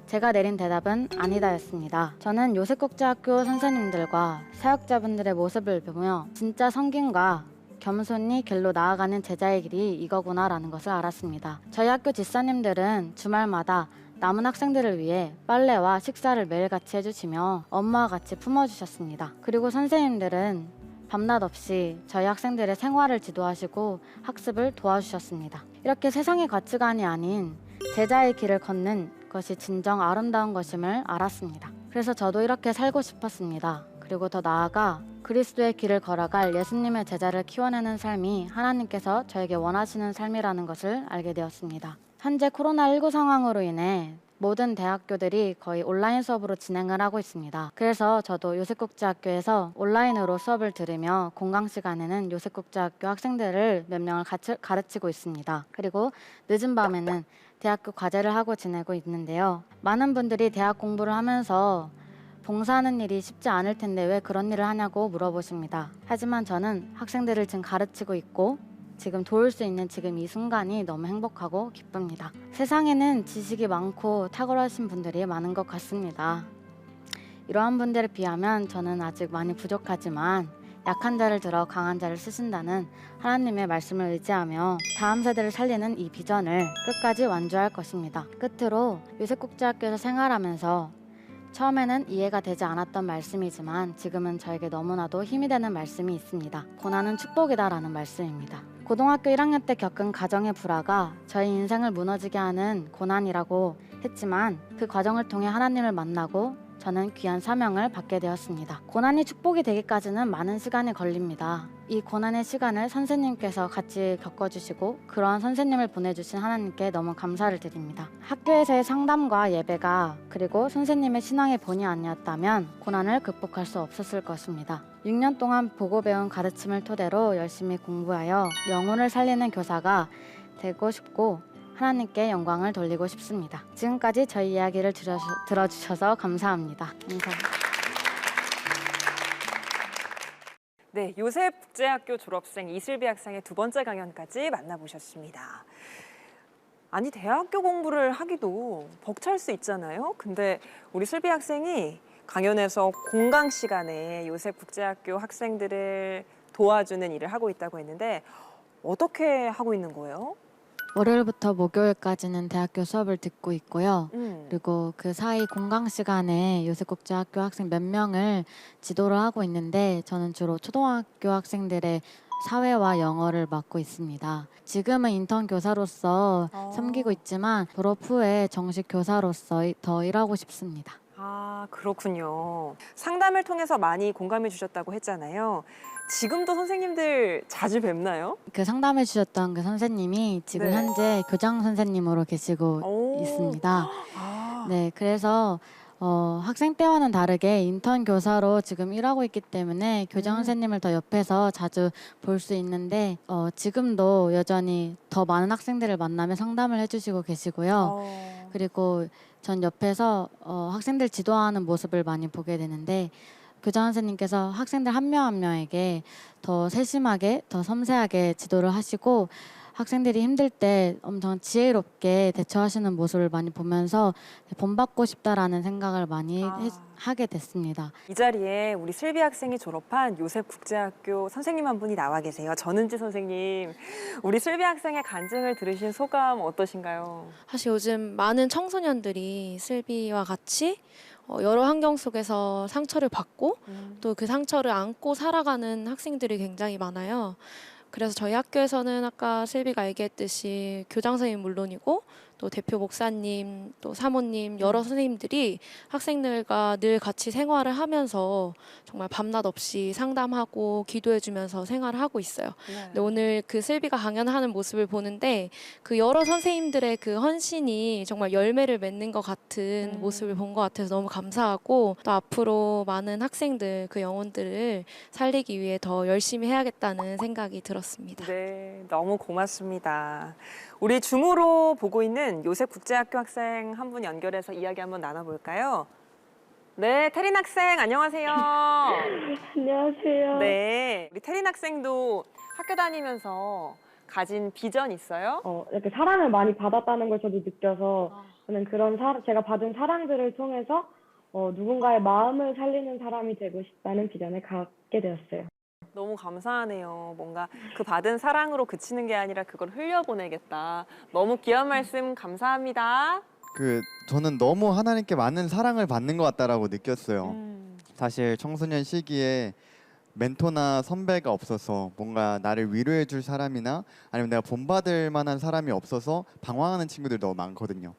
제가 내린 대답은 아니다였습니다. 저는 요셉국제학교 선생님들과 사역자분들의 모습을 보며 진짜 성김과 겸손히 길로 나아가는 제자의 길이 이거구나라는 것을 알았습니다. 저희 학교 집사님들은 주말마다 남은 학생들을 위해 빨래와 식사를 매일 같이 해주시며 엄마와 같이 품어주셨습니다. 그리고 선생님들은 밤낮 없이 저희 학생들의 생활을 지도하시고 학습을 도와주셨습니다. 이렇게 세상의 가치관이 아닌 제자의 길을 걷는 것이 진정 아름다운 것임을 알았습니다. 그래서 저도 이렇게 살고 싶었습니다. 그리고 더 나아가 그리스도의 길을 걸어갈 예수님의 제자를 키워내는 삶이 하나님께서 저에게 원하시는 삶이라는 것을 알게 되었습니다. 현재 코로나19 상황으로 인해 모든 대학교들이 거의 온라인 수업으로 진행을 하고 있습니다. 그래서 저도 요셉국제학교에서 온라인으로 수업을 들으며 공강 시간에는 요셉국제학교 학생들을 몇 명을 같이 가르치고 있습니다. 그리고 늦은 밤에는 대학교 과제를 하고 지내고 있는데요. 많은 분들이 대학 공부를 하면서 봉사하는 일이 쉽지 않을 텐데 왜 그런 일을 하냐고 물어보십니다. 하지만 저는 학생들을 지금 가르치고 있고 지금 도울 수 있는 지금 이 순간이 너무 행복하고 기쁩니다. 세상에는 지식이 많고 탁월하신 분들이 많은 것 같습니다. 이러한 분들에 비하면 저는 아직 많이 부족하지만 약한 자를 들어 강한 자를 쓰신다는 하나님의 말씀을 의지하며 다음 세대를 살리는 이 비전을 끝까지 완주할 것입니다. 끝으로 요셉국제학교에서 생활하면서 처음에는 이해가 되지 않았던 말씀이지만 지금은 저에게 너무나도 힘이 되는 말씀이 있습니다. 고난은 축복이다라는 말씀입니다. 고등학교 1학년 때 겪은 가정의 불화가 저희 인생을 무너지게 하는 고난이라고 했지만 그 과정을 통해 하나님을 만나고 저는 귀한 사명을 받게 되었습니다. 고난이 축복이 되기까지는 많은 시간이 걸립니다. 이 고난의 시간을 선생님께서 같이 겪어주시고 그러한 선생님을 보내주신 하나님께 너무 감사를 드립니다. 학교에서의 상담과 예배가 그리고 선생님의 신앙의 본이 아니었다면 고난을 극복할 수 없었을 것입니다. 6년 동안 보고 배운 가르침을 토대로 열심히 공부하여 영혼을 살리는 교사가 되고 싶고 하나님께 영광을 돌리고 싶습니다. 지금까지 저희 이야기를 들어주셔서 감사합니다. 감사합니다. 네, 요셉국제학교 졸업생 이슬비 학생의 두 번째 강연까지 만나보셨습니다. 아니, 대학교 공부를 하기도 벅찰 수 있잖아요. 근데 우리 슬비 학생이 강연에서 공강 시간에 요셉국제학교 학생들을 도와주는 일을 하고 있다고 했는데 어떻게 하고 있는 거예요? 월요일부터 목요일까지는 대학교 수업을 듣고 있고요. 그리고 그 사이 공강 시간에 요셉국제학교 학생 몇 명을 지도를 하고 있는데 저는 주로 초등학교 학생들의 사회와 영어를 맡고 있습니다. 지금은 인턴 교사로서 섬기고 있지만 졸업 후에 정식 교사로서 더 일하고 싶습니다. 아, 그렇군요. 상담을 통해서 많이 공감해 주셨다고 했잖아요. 지금도 선생님들 자주 뵙나요? 그 상담해 주셨던 그 선생님이 지금 네. 현재 교장 선생님으로 계시고 있습니다. 아. 네, 그래서 학생 때와는 다르게 인턴 교사로 지금 일하고 있기 때문에 교장 선생님을 더 옆에서 자주 볼 수 있는데 지금도 여전히 더 많은 학생들을 만나며 상담을 해주시고 계시고요. 그리고 전 옆에서 학생들 지도하는 모습을 많이 보게 되는데 교장 선생님께서 학생들 한 명 한 명에게 더 세심하게, 더 섬세하게 지도를 하시고 학생들이 힘들 때 엄청 지혜롭게 대처하시는 모습을 많이 보면서 본받고 싶다라는 생각을 많이 하게 됐습니다. 이 자리에 우리 슬비 학생이 졸업한 요셉국제학교 선생님 한 분이 나와 계세요. 전은지 선생님. 우리 슬비 학생의 간증을 들으신 소감 어떠신가요? 사실 요즘 많은 청소년들이 슬비와 같이 여러 환경 속에서 상처를 받고 또 그 상처를 안고 살아가는 학생들이 굉장히 많아요. 그래서 저희 학교에서는 아까 슬비가 얘기했듯이 교장 선생님 물론이고 또 대표 목사님, 또 사모님 여러 선생님들이 학생들과 늘 같이 생활을 하면서 정말 밤낮 없이 상담하고 기도해주면서 생활을 하고 있어요. 근데 오늘 그 슬비가 강연하는 모습을 보는데 그 여러 선생님들의 그 헌신이 정말 열매를 맺는 것 같은 모습을 본 것 같아서 너무 감사하고 또 앞으로 많은 학생들 그 영혼들을 살리기 위해 더 열심히 해야겠다는 생각이 들었습니다. 네, 너무 고맙습니다. 우리 줌으로 보고 있는 요셉국제학교 학생 한 분 연결해서 이야기 한번 나눠볼까요? 네, 태린 학생 안녕하세요. 안녕하세요. 네, 우리 태린 학생도 학교 다니면서 가진 비전 있어요? 이렇게 사랑을 많이 받았다는 걸 저도 느껴서 저는 그런 제가 받은 사랑들을 통해서 누군가의 마음을 살리는 사람이 되고 싶다는 비전을 갖게 되었어요. 너무 감사하네요. 뭔가 그 받은 사랑으로 그치는 게 아니라 그걸 흘려보내겠다. 너무 귀한 말씀 감사합니다. 저는 너무 하나님께 많은 사랑을 받는 것 같다라고 느꼈어요. 사실 청소년 시기에 멘토나 선배가 없어서 뭔가 나를 위로해 줄 사람이나 아니면 내가 본받을 만한 사람이 없어서 방황하는 친구들이 너무 많거든요.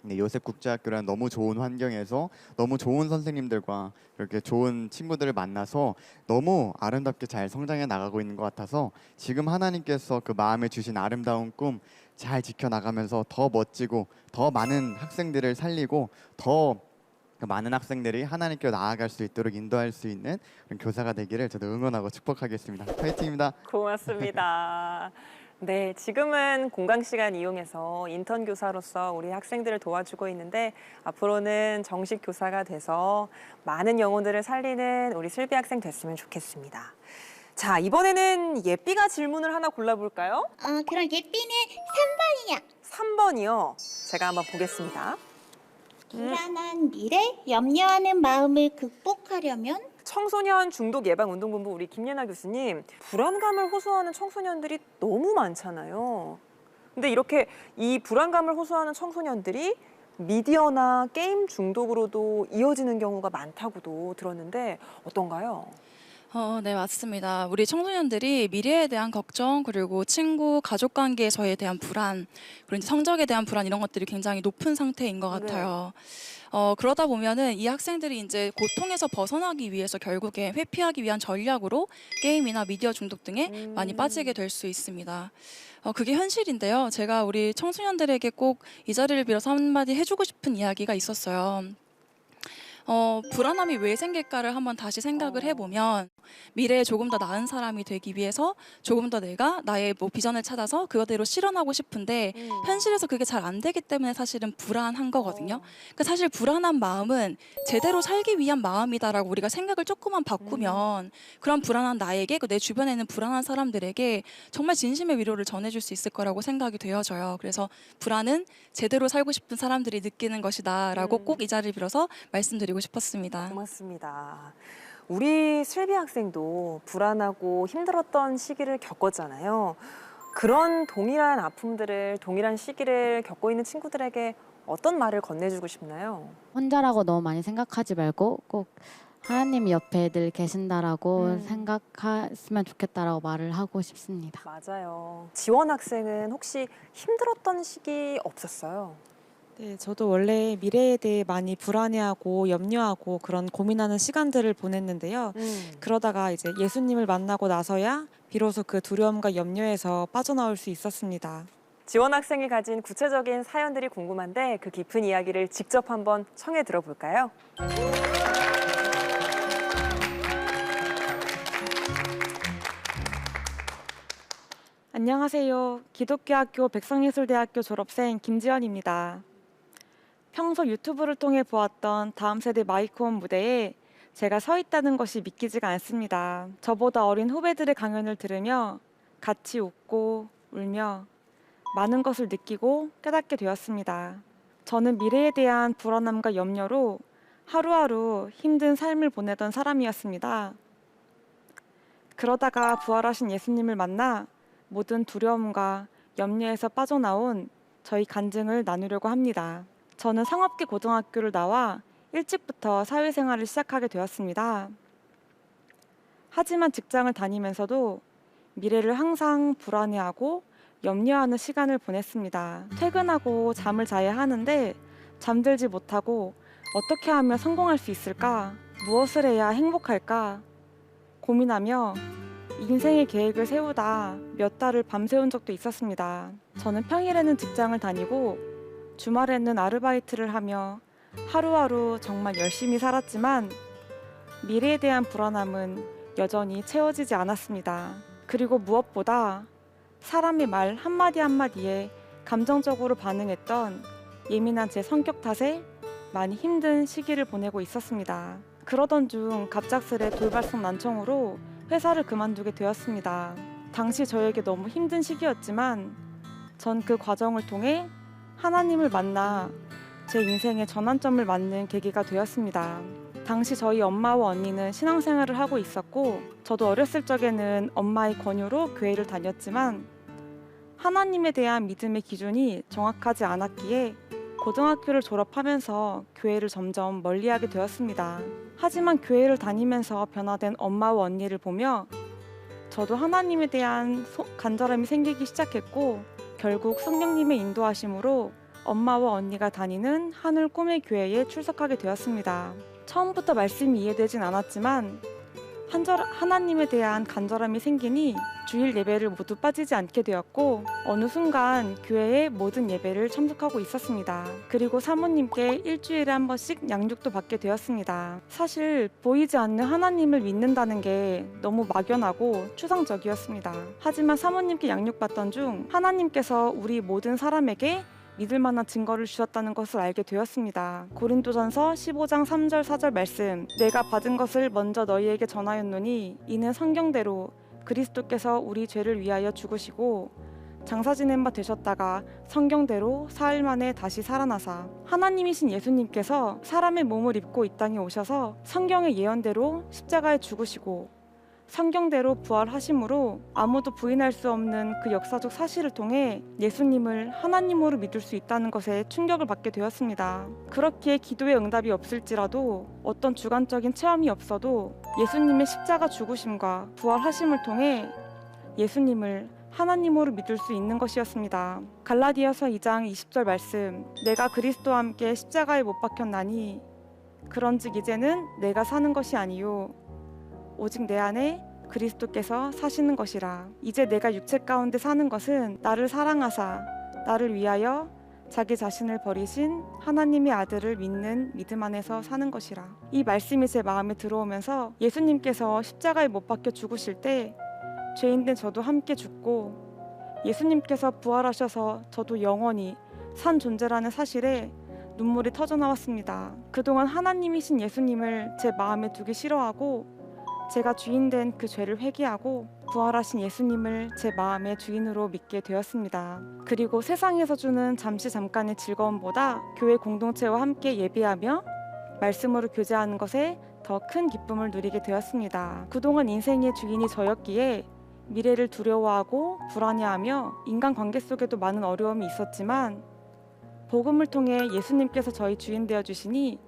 근데 요셉국제학교라는 너무 좋은 환경에서 너무 좋은 선생님들과 이렇게 좋은 친구들을 만나서 너무 아름답게 잘 성장해 나가고 있는 것 같아서 지금 하나님께서 그 마음에 주신 아름다운 꿈 잘 지켜나가면서 더 멋지고 더 많은 학생들을 살리고 더 많은 학생들이 하나님께 나아갈 수 있도록 인도할 수 있는 그런 교사가 되기를 저도 응원하고 축복하겠습니다. 파이팅입니다. 고맙습니다. 네, 지금은 공강 시간 이용해서 인턴 교사로서 우리 학생들을 도와주고 있는데 앞으로는 정식 교사가 돼서 많은 영혼들을 살리는 우리 슬비 학생 됐으면 좋겠습니다. 자, 이번에는 예삐가 질문을 하나 골라볼까요? 그럼 예삐는 3번이요. 3번이요. 제가 한번 보겠습니다. 불안한 미래, 염려하는 마음을 극복하려면? 청소년 중독 예방 운동본부 우리 김예나 교수님, 불안감을 호소하는 청소년들이 너무 많잖아요. 근데 이렇게 이 불안감을 호소하는 청소년들이 미디어나 게임 중독으로도 이어지는 경우가 많다고도 들었는데 어떤가요? 네, 맞습니다. 우리 청소년들이 미래에 대한 걱정, 그리고 친구, 가족 관계에서에 대한 불안, 그리고 이제 성적에 대한 불안 이런 것들이 굉장히 높은 상태인 것 같아요. 그러다 보면은 이 학생들이 이제 고통에서 벗어나기 위해서 결국에 회피하기 위한 전략으로 게임이나 미디어 중독 등에 많이 빠지게 될 수 있습니다. 그게 현실인데요. 제가 우리 청소년들에게 꼭 이 자리를 빌어서 한마디 해주고 싶은 이야기가 있었어요. 불안함이 왜 생길까를 한번 다시 생각을 해보면 미래에 조금 더 나은 사람이 되기 위해서 조금 더 내가 나의 비전을 찾아서 그거대로 실현하고 싶은데 현실에서 그게 잘 안 되기 때문에 사실은 불안한 거거든요. 그러니까 사실 불안한 마음은 제대로 살기 위한 마음이다라고 우리가 생각을 조금만 바꾸면 그런 불안한 나에게 내 주변에 있는 불안한 사람들에게 정말 진심의 위로를 전해줄 수 있을 거라고 생각이 되어져요. 그래서 불안은 제대로 살고 싶은 사람들이 느끼는 것이다라고 꼭 이 자리를 빌어서 말씀드리고 싶었습니다. 고맙습니다. 우리 슬비 학생도 불안하고 힘들었던 시기를 겪었잖아요. 그런 동일한 아픔들을, 동일한 시기를 겪고 있는 친구들에게 어떤 말을 건네주고 싶나요? 혼자라고 너무 많이 생각하지 말고 꼭 하나님이 옆에 늘 계신다라고 생각했으면 좋겠다라고 말을 하고 싶습니다. 맞아요. 지원 학생은 혹시 힘들었던 시기 없었어요? 네, 저도 원래 미래에 대해 많이 불안해하고 염려하고 그런 고민하는 시간들을 보냈는데요. 그러다가 이제 예수님을 만나고 나서야 비로소 그 두려움과 염려에서 빠져나올 수 있었습니다. 지원 학생이 가진 구체적인 사연들이 궁금한데 그 깊은 이야기를 직접 한번 청해 들어볼까요? 안녕하세요. 기독교학교 백성예술대학교 졸업생 김지연입니다. 평소 유튜브를 통해 보았던 다음 세대 마이크홈 무대에 제가 서 있다는 것이 믿기지가 않습니다. 저보다 어린 후배들의 강연을 들으며 같이 웃고 울며 많은 것을 느끼고 깨닫게 되었습니다. 저는 미래에 대한 불안함과 염려로 하루하루 힘든 삶을 보내던 사람이었습니다. 그러다가 부활하신 예수님을 만나 모든 두려움과 염려에서 빠져나온 저희 간증을 나누려고 합니다. 저는 상업계 고등학교를 나와 일찍부터 사회생활을 시작하게 되었습니다. 하지만 직장을 다니면서도 미래를 항상 불안해하고 염려하는 시간을 보냈습니다. 퇴근하고 잠을 자야 하는데 잠들지 못하고 어떻게 하면 성공할 수 있을까? 무엇을 해야 행복할까? 고민하며 인생의 계획을 세우다 몇 달을 밤새운 적도 있었습니다. 저는 평일에는 직장을 다니고 주말에는 아르바이트를 하며 하루하루 정말 열심히 살았지만 미래에 대한 불안함은 여전히 채워지지 않았습니다. 그리고 무엇보다 사람의 말 한마디 한마디에 감정적으로 반응했던 예민한 제 성격 탓에 많이 힘든 시기를 보내고 있었습니다. 그러던 중 갑작스레 돌발성 난청으로 회사를 그만두게 되었습니다. 당시 저에게 너무 힘든 시기였지만 전 그 과정을 통해 하나님을 만나 제 인생의 전환점을 맞는 계기가 되었습니다. 당시 저희 엄마와 언니는 신앙생활을 하고 있었고 저도 어렸을 적에는 엄마의 권유로 교회를 다녔지만 하나님에 대한 믿음의 기준이 정확하지 않았기에 고등학교를 졸업하면서 교회를 점점 멀리하게 되었습니다. 하지만 교회를 다니면서 변화된 엄마와 언니를 보며 저도 하나님에 대한 간절함이 생기기 시작했고 결국 성령님의 인도하심으로 엄마와 언니가 다니는 하늘 꿈의 교회에 출석하게 되었습니다. 처음부터 말씀이 이해되진 않았지만 하나님에 대한 간절함이 생기니 주일 예배를 모두 빠지지 않게 되었고 어느 순간 교회의 모든 예배를 참석하고 있었습니다. 그리고 사모님께 일주일에 한 번씩 양육도 받게 되었습니다. 사실 보이지 않는 하나님을 믿는다는 게 너무 막연하고 추상적이었습니다. 하지만 사모님께 양육받던 중 하나님께서 우리 모든 사람에게 믿을 만한 증거를 주셨다는 것을 알게 되었습니다. 고린도전서 15장 3절 4절 말씀 내가 받은 것을 먼저 너희에게 전하였노니 이는 성경대로 그리스도께서 우리 죄를 위하여 죽으시고 장사 지낸 바 되셨다가 성경대로 사흘 만에 다시 살아나사 하나님이신 예수님께서 사람의 몸을 입고 이 땅에 오셔서 성경의 예언대로 십자가에 죽으시고 성경대로 부활하심으로 아무도 부인할 수 없는 그 역사적 사실을 통해 예수님을 하나님으로 믿을 수 있다는 것에 충격을 받게 되었습니다. 그렇기에 기도의 응답이 없을지라도 어떤 주관적인 체험이 없어도 예수님의 십자가 죽으심과 부활하심을 통해 예수님을 하나님으로 믿을 수 있는 것이었습니다. 갈라디아서 2장 20절 말씀 내가 그리스도와 함께 십자가에 못 박혔나니 그런즉 이제는 내가 사는 것이 아니요 오직 내 안에 그리스도께서 사시는 것이라. 이제 내가 육체 가운데 사는 것은 나를 사랑하사 나를 위하여 자기 자신을 버리신 하나님의 아들을 믿는 믿음 안에서 사는 것이라. 이 말씀이 제 마음에 들어오면서 예수님께서 십자가에 못 박혀 죽으실 때 죄인된 저도 함께 죽고 예수님께서 부활하셔서 저도 영원히 산 존재라는 사실에 눈물이 터져나왔습니다. 그동안 하나님이신 예수님을 제 마음에 두기 싫어하고 제가 주인된 그 죄를 회개하고 부활하신 예수님을 제 마음의 주인으로 믿게 되었습니다. 그리고 세상에서 주는 잠깐의 즐거움보다 교회 공동체와 함께 예배하며 말씀으로 교제하는 것에 더 큰 기쁨을 누리게 되었습니다. 그동안 인생의 주인이 저였기에 미래를 두려워하고 불안해하며 인간관계 속에도 많은 어려움이 있었지만 복음을 통해 예수님께서 저희 주인 되어 주시니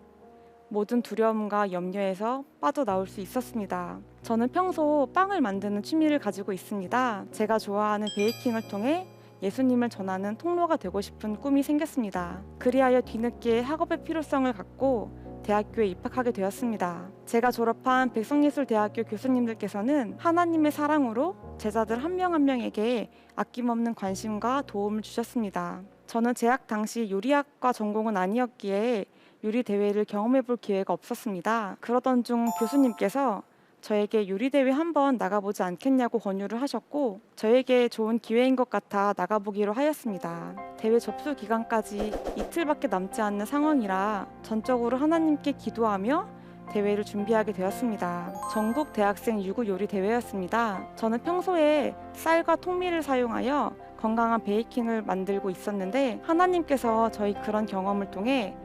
모든 두려움과 염려에서 빠져나올 수 있었습니다. 저는 평소 빵을 만드는 취미를 가지고 있습니다. 제가 좋아하는 베이킹을 통해 예수님을 전하는 통로가 되고 싶은 꿈이 생겼습니다. 그리하여 뒤늦게 학업의 필요성을 갖고 대학교에 입학하게 되었습니다. 제가 졸업한 백성예술대학교 교수님들께서는 하나님의 사랑으로 제자들 한 명 한 명에게 아낌없는 관심과 도움을 주셨습니다. 저는 재학 당시 요리학과 전공은 아니었기에 요리 대회를 경험해 볼 기회가 없었습니다. 그러던 중 교수님께서 저에게 요리 대회 한번 나가보지 않겠냐고 권유를 하셨고 저에게 좋은 기회인 것 같아 나가보기로 하였습니다. 대회 접수 기간까지 이틀밖에 남지 않는 상황이라 전적으로 하나님께 기도하며 대회를 준비하게 되었습니다. 전국 대학생 유구 요리 대회였습니다. 저는 평소에 쌀과 통밀을 사용하여 건강한 베이킹을 만들고 있었는데 하나님께서 저희 그런 경험을 통해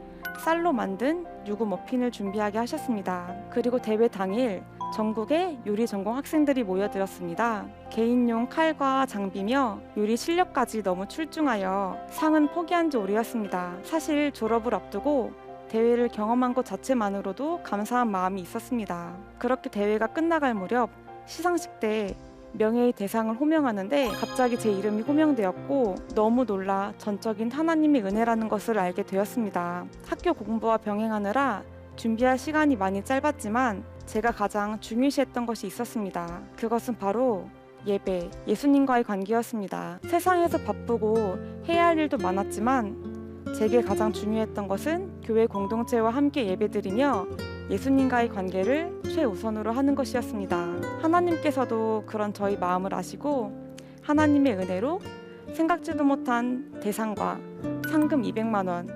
쌀로 만든 유구 머핀을 준비하게 하셨습니다. 그리고 대회 당일 전국의 요리 전공 학생들이 모여들었습니다. 개인용 칼과 장비며 요리 실력까지 너무 출중하여 상은 포기한 지 오래였습니다. 사실 졸업을 앞두고 대회를 경험한 것 자체만으로도 감사한 마음이 있었습니다. 그렇게 대회가 끝나갈 무렵 시상식 때 명예의 대상을 호명하는데 갑자기 제 이름이 호명되었고 너무 놀라 전적인 하나님의 은혜라는 것을 알게 되었습니다. 학교 공부와 병행하느라 준비할 시간이 많이 짧았지만 제가 가장 중요시했던 것이 있었습니다. 그것은 바로 예배, 예수님과의 관계였습니다. 세상에서 바쁘고 해야 할 일도 많았지만 제게 가장 중요했던 것은 교회 공동체와 함께 예배드리며 예수님과의 관계를 최우선으로 하는 것이었습니다. 하나님께서도 그런 저희 마음을 아시고 하나님의 은혜로 생각지도 못한 대상과 상금 200만 원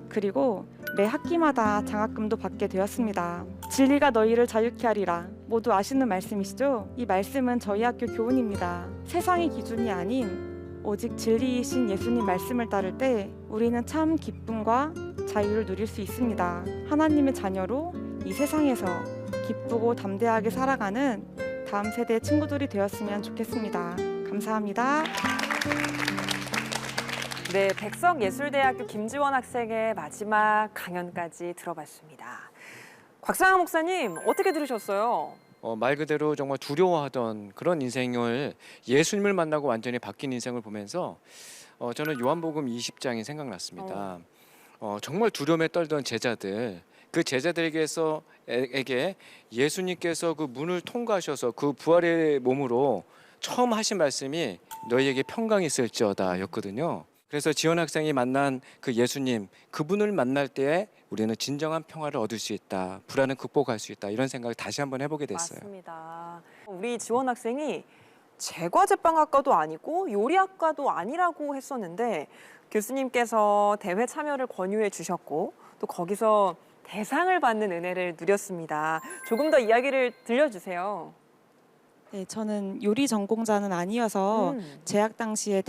그리고 매 학기마다 장학금도 받게 되었습니다. 진리가 너희를 자유케 하리라. 모두 아시는 말씀이시죠? 이 말씀은 저희 학교 교훈입니다. 세상의 기준이 아닌 오직 진리이신 예수님 말씀을 따를 때 우리는 참 기쁨과 자유를 누릴 수 있습니다. 하나님의 자녀로 이 세상에서 기쁘고 담대하게 살아가는 다음 세대의 친구들이 되었으면 좋겠습니다. 감사합니다. 네, 백석예술대학교 김지원 학생의 마지막 강연까지 들어봤습니다. 곽상한 목사님, 어떻게 들으셨어요? 말 그대로 정말 두려워하던 그런 인생을 예수님을 만나고 완전히 바뀐 인생을 보면서 저는 요한복음 20장이 생각났습니다. 정말 두려움에 떨던 제자들, 그 제자들에게 예수님께서 그 문을 통과하셔서 그 부활의 몸으로 처음 하신 말씀이 너희에게 평강이 있을지어다 였거든요. 그래서 지원 학생이 만난 그 예수님, 그분을 만날 때에 우리는 진정한 평화를 얻을 수 있다, 불안을 극복할 수 있다, 이런 생각을 다시 한번 해보게 됐어요. 맞습니다. 우리 지원 학생이 제과제빵학과도 아니고 요리학과도 아니라고 했었는데 교수님께서 대회 참여를 권유해 주셨고 또 거기서 대상을 받는 은혜를 누렸습니다. 조금 더 이야기를 들려주세요. 네, 저는 요리 전공자는 아니어서 재학 당시에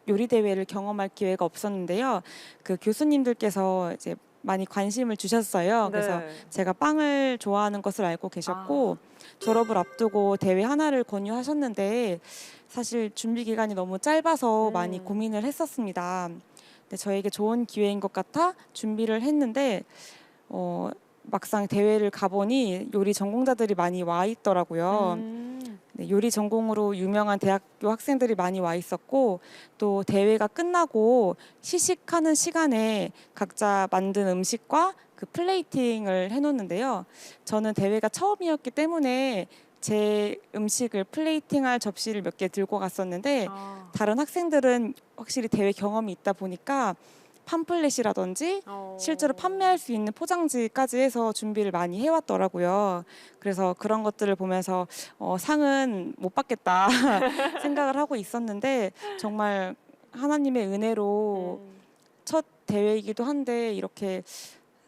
요리 대회를 경험할 기회가 없었는데요. 그 교수님들께서 이제 많이 관심을 주셨어요. 그래서 제가 빵을 좋아하는 것을 알고 계셨고 졸업을 앞두고 대회 하나를 권유하셨는데 사실 준비 기간이 너무 짧아서 많이 고민을 했었습니다. 근데 저에게 좋은 기회인 것 같아 준비를 했는데 막상 대회를 가보니 요리 전공자들이 많이 와 있더라고요. 네, 요리 전공으로 유명한 대학교 학생들이 많이 와 있었고 또 대회가 끝나고 시식하는 시간에 각자 만든 음식과 그 플레이팅을 해놓는데요. 저는 대회가 처음이었기 때문에 제 음식을 플레이팅할 접시를 몇 개 들고 갔었는데 다른 학생들은 확실히 대회 경험이 있다 보니까 팜플렛이라든지 실제로 판매할 수 있는 포장지까지 해서 준비를 많이 해왔더라고요. 그래서 그런 것들을 보면서 상은 못 받겠다 생각을 하고 있었는데 정말 하나님의 은혜로 첫 대회이기도 한데 이렇게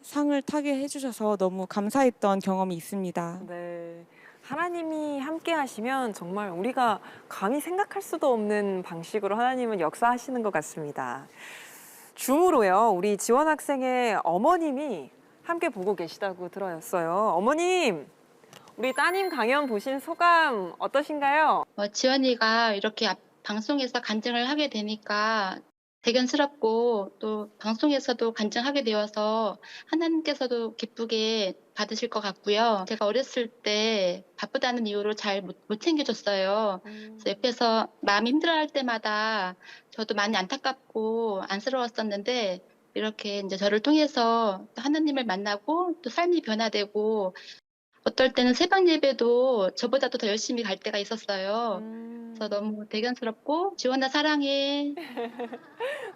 상을 타게 해주셔서 너무 감사했던 경험이 있습니다. 네. 하나님이 함께 하시면 정말 우리가 감히 생각할 수도 없는 방식으로 하나님은 역사하시는 것 같습니다. 줌으로요, 우리 지원 학생의 어머님이 함께 보고 계시다고 들었어요. 어머님, 우리 따님 강연 보신 소감 어떠신가요? 지원이가 이렇게 방송에서 간증을 하게 되니까 대견스럽고 또 방송에서도 간증하게 되어서 하나님께서도 기쁘게 받으실 것 같고요. 제가 어렸을 때 바쁘다는 이유로 잘 못 챙겨줬어요. 그래서 옆에서 마음이 힘들어할 때마다 저도 많이 안타깝고 안쓰러웠었는데 이렇게 이제 저를 통해서 또 하나님을 만나고 또 삶이 변화되고 어떨 때는 새벽 예배도 저보다도 더 열심히 갈 때가 있었어요. 그래서 너무 대견스럽고 지원아 사랑해.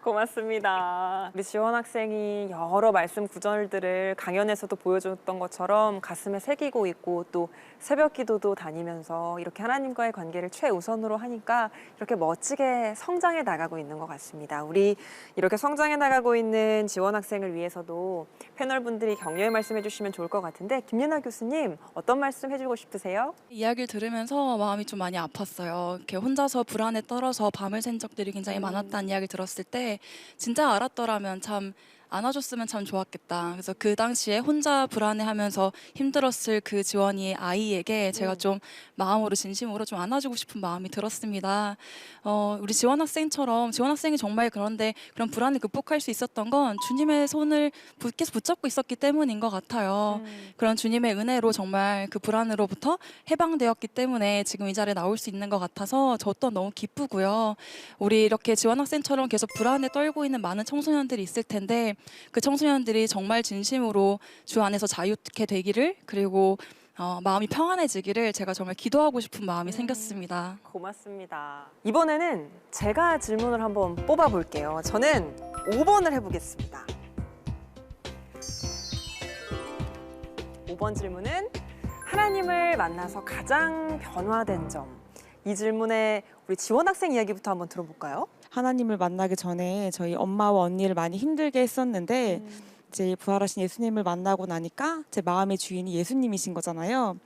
고맙습니다. 우리 지원 학생이 여러 말씀 구절들을 강연에서도 보여줬던 것처럼 가슴에 새기고 있고 또 새벽 기도도 다니면서 이렇게 하나님과의 관계를 최우선으로 하니까 이렇게 멋지게 성장해 나가고 있는 것 같습니다. 우리 이렇게 성장해 나가고 있는 지원 학생을 위해서도 패널분들이 격려의 말씀해 주시면 좋을 것 같은데 김예나 교수님 어떤 말씀 해주고 싶으세요? 이야기를 들으면서 마음이 좀 많이 아팠어요. 이렇게 혼자서 불안에 떨어서 밤을 샌 적들이 굉장히 많았다는 이야기를 들었을 때 진짜 알았더라면 참 안아줬으면 참 좋았겠다. 그래서 그 당시에 혼자 불안해하면서 힘들었을 그 지원이의 아이에게 제가 좀 마음으로 진심으로 좀 안아주고 싶은 마음이 들었습니다. 우리 지원 학생처럼 지원 학생이 정말 그런데 그런 불안을 극복할 수 있었던 건 주님의 손을 계속 붙잡고 있었기 때문인 것 같아요. 그런 주님의 은혜로 정말 그 불안으로부터 해방되었기 때문에 지금 이 자리에 나올 수 있는 것 같아서 저 또한 너무 기쁘고요. 우리 이렇게 지원 학생처럼 계속 불안에 떨고 있는 많은 청소년들이 있을 텐데 그 청소년들이 정말 진심으로 주 안에서 자유케 되기를 그리고 마음이 평안해지기를 제가 정말 기도하고 싶은 마음이 생겼습니다. 고맙습니다. 이번에는 제가 질문을 한번 뽑아볼게요. 저는 5번을 해보겠습니다. 5번 질문은 하나님을 만나서 가장 변화된 점. 이 질문에 우리 지원 학생 이야기부터 한번 들어볼까요? 하나님을 만나기 전에 저희 엄마와 언니를 많이 힘들게 했었는데 이제 부활하신 예수님을 만나고 나니까 제 마음의 주인이 예수님이신 거잖아요.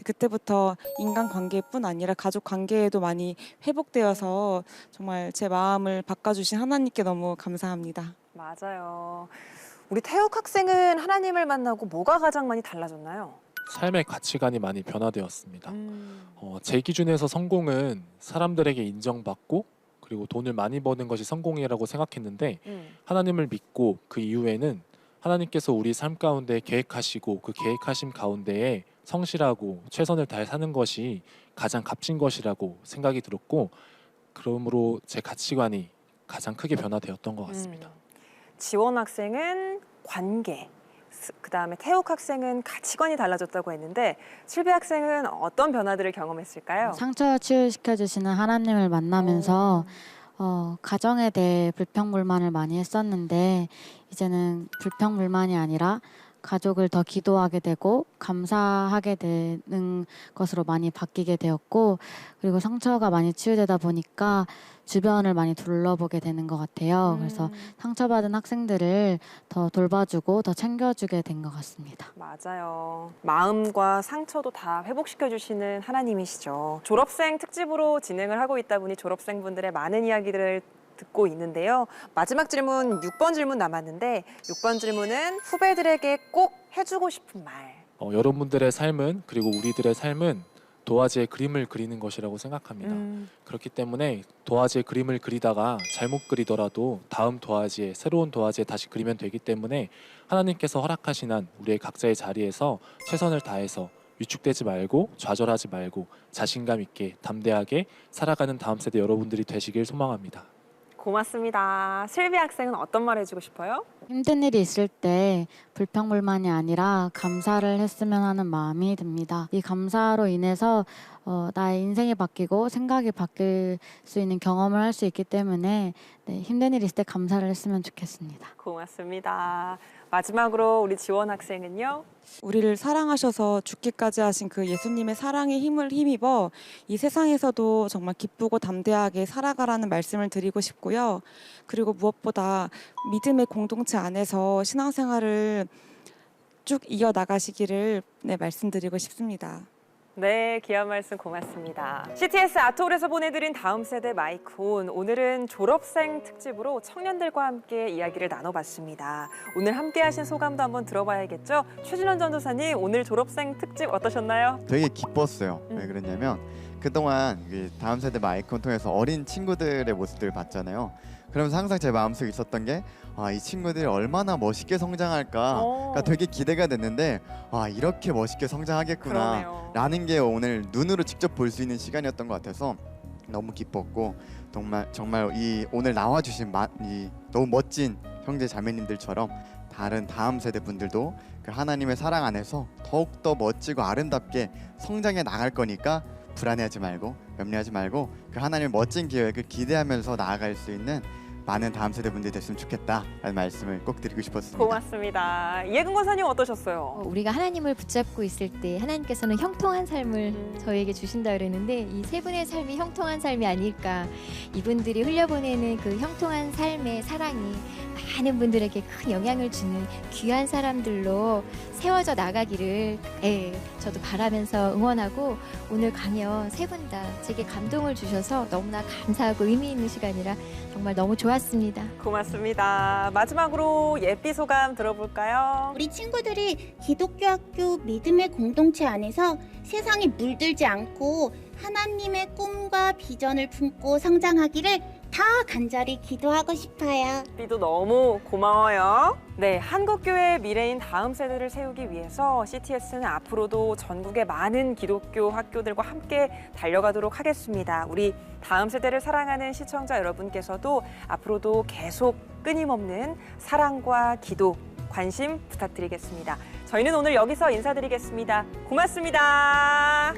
그때부터 인간 관계뿐 아니라 가족 관계에도 많이 회복되어서 정말 제 마음을 바꿔주신 하나님께 너무 감사합니다. 맞아요. 우리 태욱 학생은 하나님을 만나고 뭐가 가장 많이 달라졌나요? 삶의 가치관이 많이 변화되었습니다. 제 기준에서 성공은 사람들에게 인정받고 그리고 돈을 많이 버는 것이 성공이라고 생각했는데 하나님을 믿고 그 이후에는 하나님께서 우리 삶 가운데 계획하시고 그 계획하심 가운데에 성실하고 최선을 다해 사는 것이 가장 값진 것이라고 생각이 들었고 그러므로 제 가치관이 가장 크게 변화되었던 것 같습니다. 지원 학생은 관계, 그다음에 태욱 학생은 가치관이 달라졌다고 했는데 실비 학생은 어떤 변화들을 경험했을까요? 상처 치유시켜주시는 하나님을 만나면서 가정에 대해 불평불만을 많이 했었는데 이제는 불평불만이 아니라 가족을 더 기도하게 되고 감사하게 되는 것으로 많이 바뀌게 되었고 그리고 상처가 많이 치유되다 보니까 주변을 많이 둘러보게 되는 것 같아요. 그래서 상처받은 학생들을 더 돌봐주고 더 챙겨주게 된 것 같습니다. 맞아요. 마음과 상처도 다 회복시켜주시는 하나님이시죠. 졸업생 특집으로 진행을 하고 있다 보니 졸업생분들의 많은 이야기들을 듣고 있는데요. 마지막 질문 6번 질문 남았는데 6번 질문은 후배들에게 꼭 해주고 싶은 말. 여러분들의 삶은 그리고 우리들의 삶은 도화지에 그림을 그리는 것이라고 생각합니다. 그렇기 때문에 도화지에 그림을 그리다가 잘못 그리더라도 다음 도화지에 새로운 도화지에 다시 그리면 되기 때문에 하나님께서 허락하신 한 우리의 각자의 자리에서 최선을 다해서 위축되지 말고 좌절하지 말고 자신감 있게 담대하게 살아가는 다음 세대 여러분들이 되시길 소망합니다. 고맙습니다. 실비 학생은 어떤 말 해주고 싶어요? 힘든 일이 있을 때 불평불만이 아니라 감사를 했으면 하는 마음이 듭니다. 이 감사로 인해서 나의 인생이 바뀌고 생각이 바뀔 수 있는 경험을 할 수 있기 때문에 힘든 일이 있을 때 감사를 했으면 좋겠습니다. 고맙습니다. 마지막으로 우리 지원 학생은요? 우리를 사랑하셔서 죽기까지 하신 그 예수님의 사랑의 힘을 힘입어 이 세상에서도 정말 기쁘고 담대하게 살아가라는 말씀을 드리고 싶고요. 그리고 무엇보다 믿음의 공동체 안에서 신앙생활을 쭉 이어나가시기를 말씀드리고 싶습니다. 네, 귀한 말씀 고맙습니다. CTS 아트홀에서 보내드린 다음 세대 마이크온. 오늘은 졸업생 특집으로 청년들과 함께 이야기를 나눠봤습니다. 오늘 함께하신 소감도 한번 들어봐야겠죠? 최진원 전도사님, 오늘 졸업생 특집 어떠셨나요? 되게 기뻤어요. 왜 그랬냐면 그동안 다음 세대 마이크온 통해서 어린 친구들의 모습들을 봤잖아요. 그러면서 항상 제 마음속에 있었던 게 이 친구들이 얼마나 멋있게 성장할까 그러니까 되게 기대가 됐는데 이렇게 멋있게 성장하겠구나 라는 게 오늘 눈으로 직접 볼 수 있는 시간이었던 것 같아서 너무 기뻤고 정말 이 오늘 나와주신 이 너무 멋진 형제 자매님들처럼 다음 세대 분들도 그 하나님의 사랑 안에서 더욱더 멋지고 아름답게 성장해 나갈 거니까 불안해하지 말고 염려하지 말고 그 하나님의 멋진 계획을 기대하면서 나아갈 수 있는 많은 다음 세대 분들이 됐으면 좋겠다라는 말씀을 꼭 드리고 싶었습니다. 고맙습니다. 이혜근 권사님 어떠셨어요? 우리가 하나님을 붙잡고 있을 때 하나님께서는 형통한 삶을 저희에게 주신다 그랬는데 이 세 분의 삶이 형통한 삶이 아닐까. 이분들이 흘려보내는 그 형통한 삶의 사랑이 많은 분들에게 큰 영향을 주는 귀한 사람들로 세워져 나가기를 저도 바라면서 응원하고 오늘 강연 세 분 다 제게 감동을 주셔서 너무나 감사하고 의미 있는 시간이라 정말 너무 좋았습니다. 고맙습니다. 마지막으로 예삐 소감 들어볼까요? 우리 친구들이 기독교 학교 믿음의 공동체 안에서 세상에 물들지 않고 하나님의 꿈과 비전을 품고 성장하기를 다 간절히 기도하고 싶어요. 삐도 너무 고마워요. 네, 한국교회의 미래인 다음 세대를 세우기 위해서 CTS는 앞으로도 전국의 많은 기독교 학교들과 함께 달려가도록 하겠습니다. 우리 다음 세대를 사랑하는 시청자 여러분께서도 앞으로도 계속 끊임없는 사랑과 기도, 관심 부탁드리겠습니다. 저희는 오늘 여기서 인사드리겠습니다. 고맙습니다.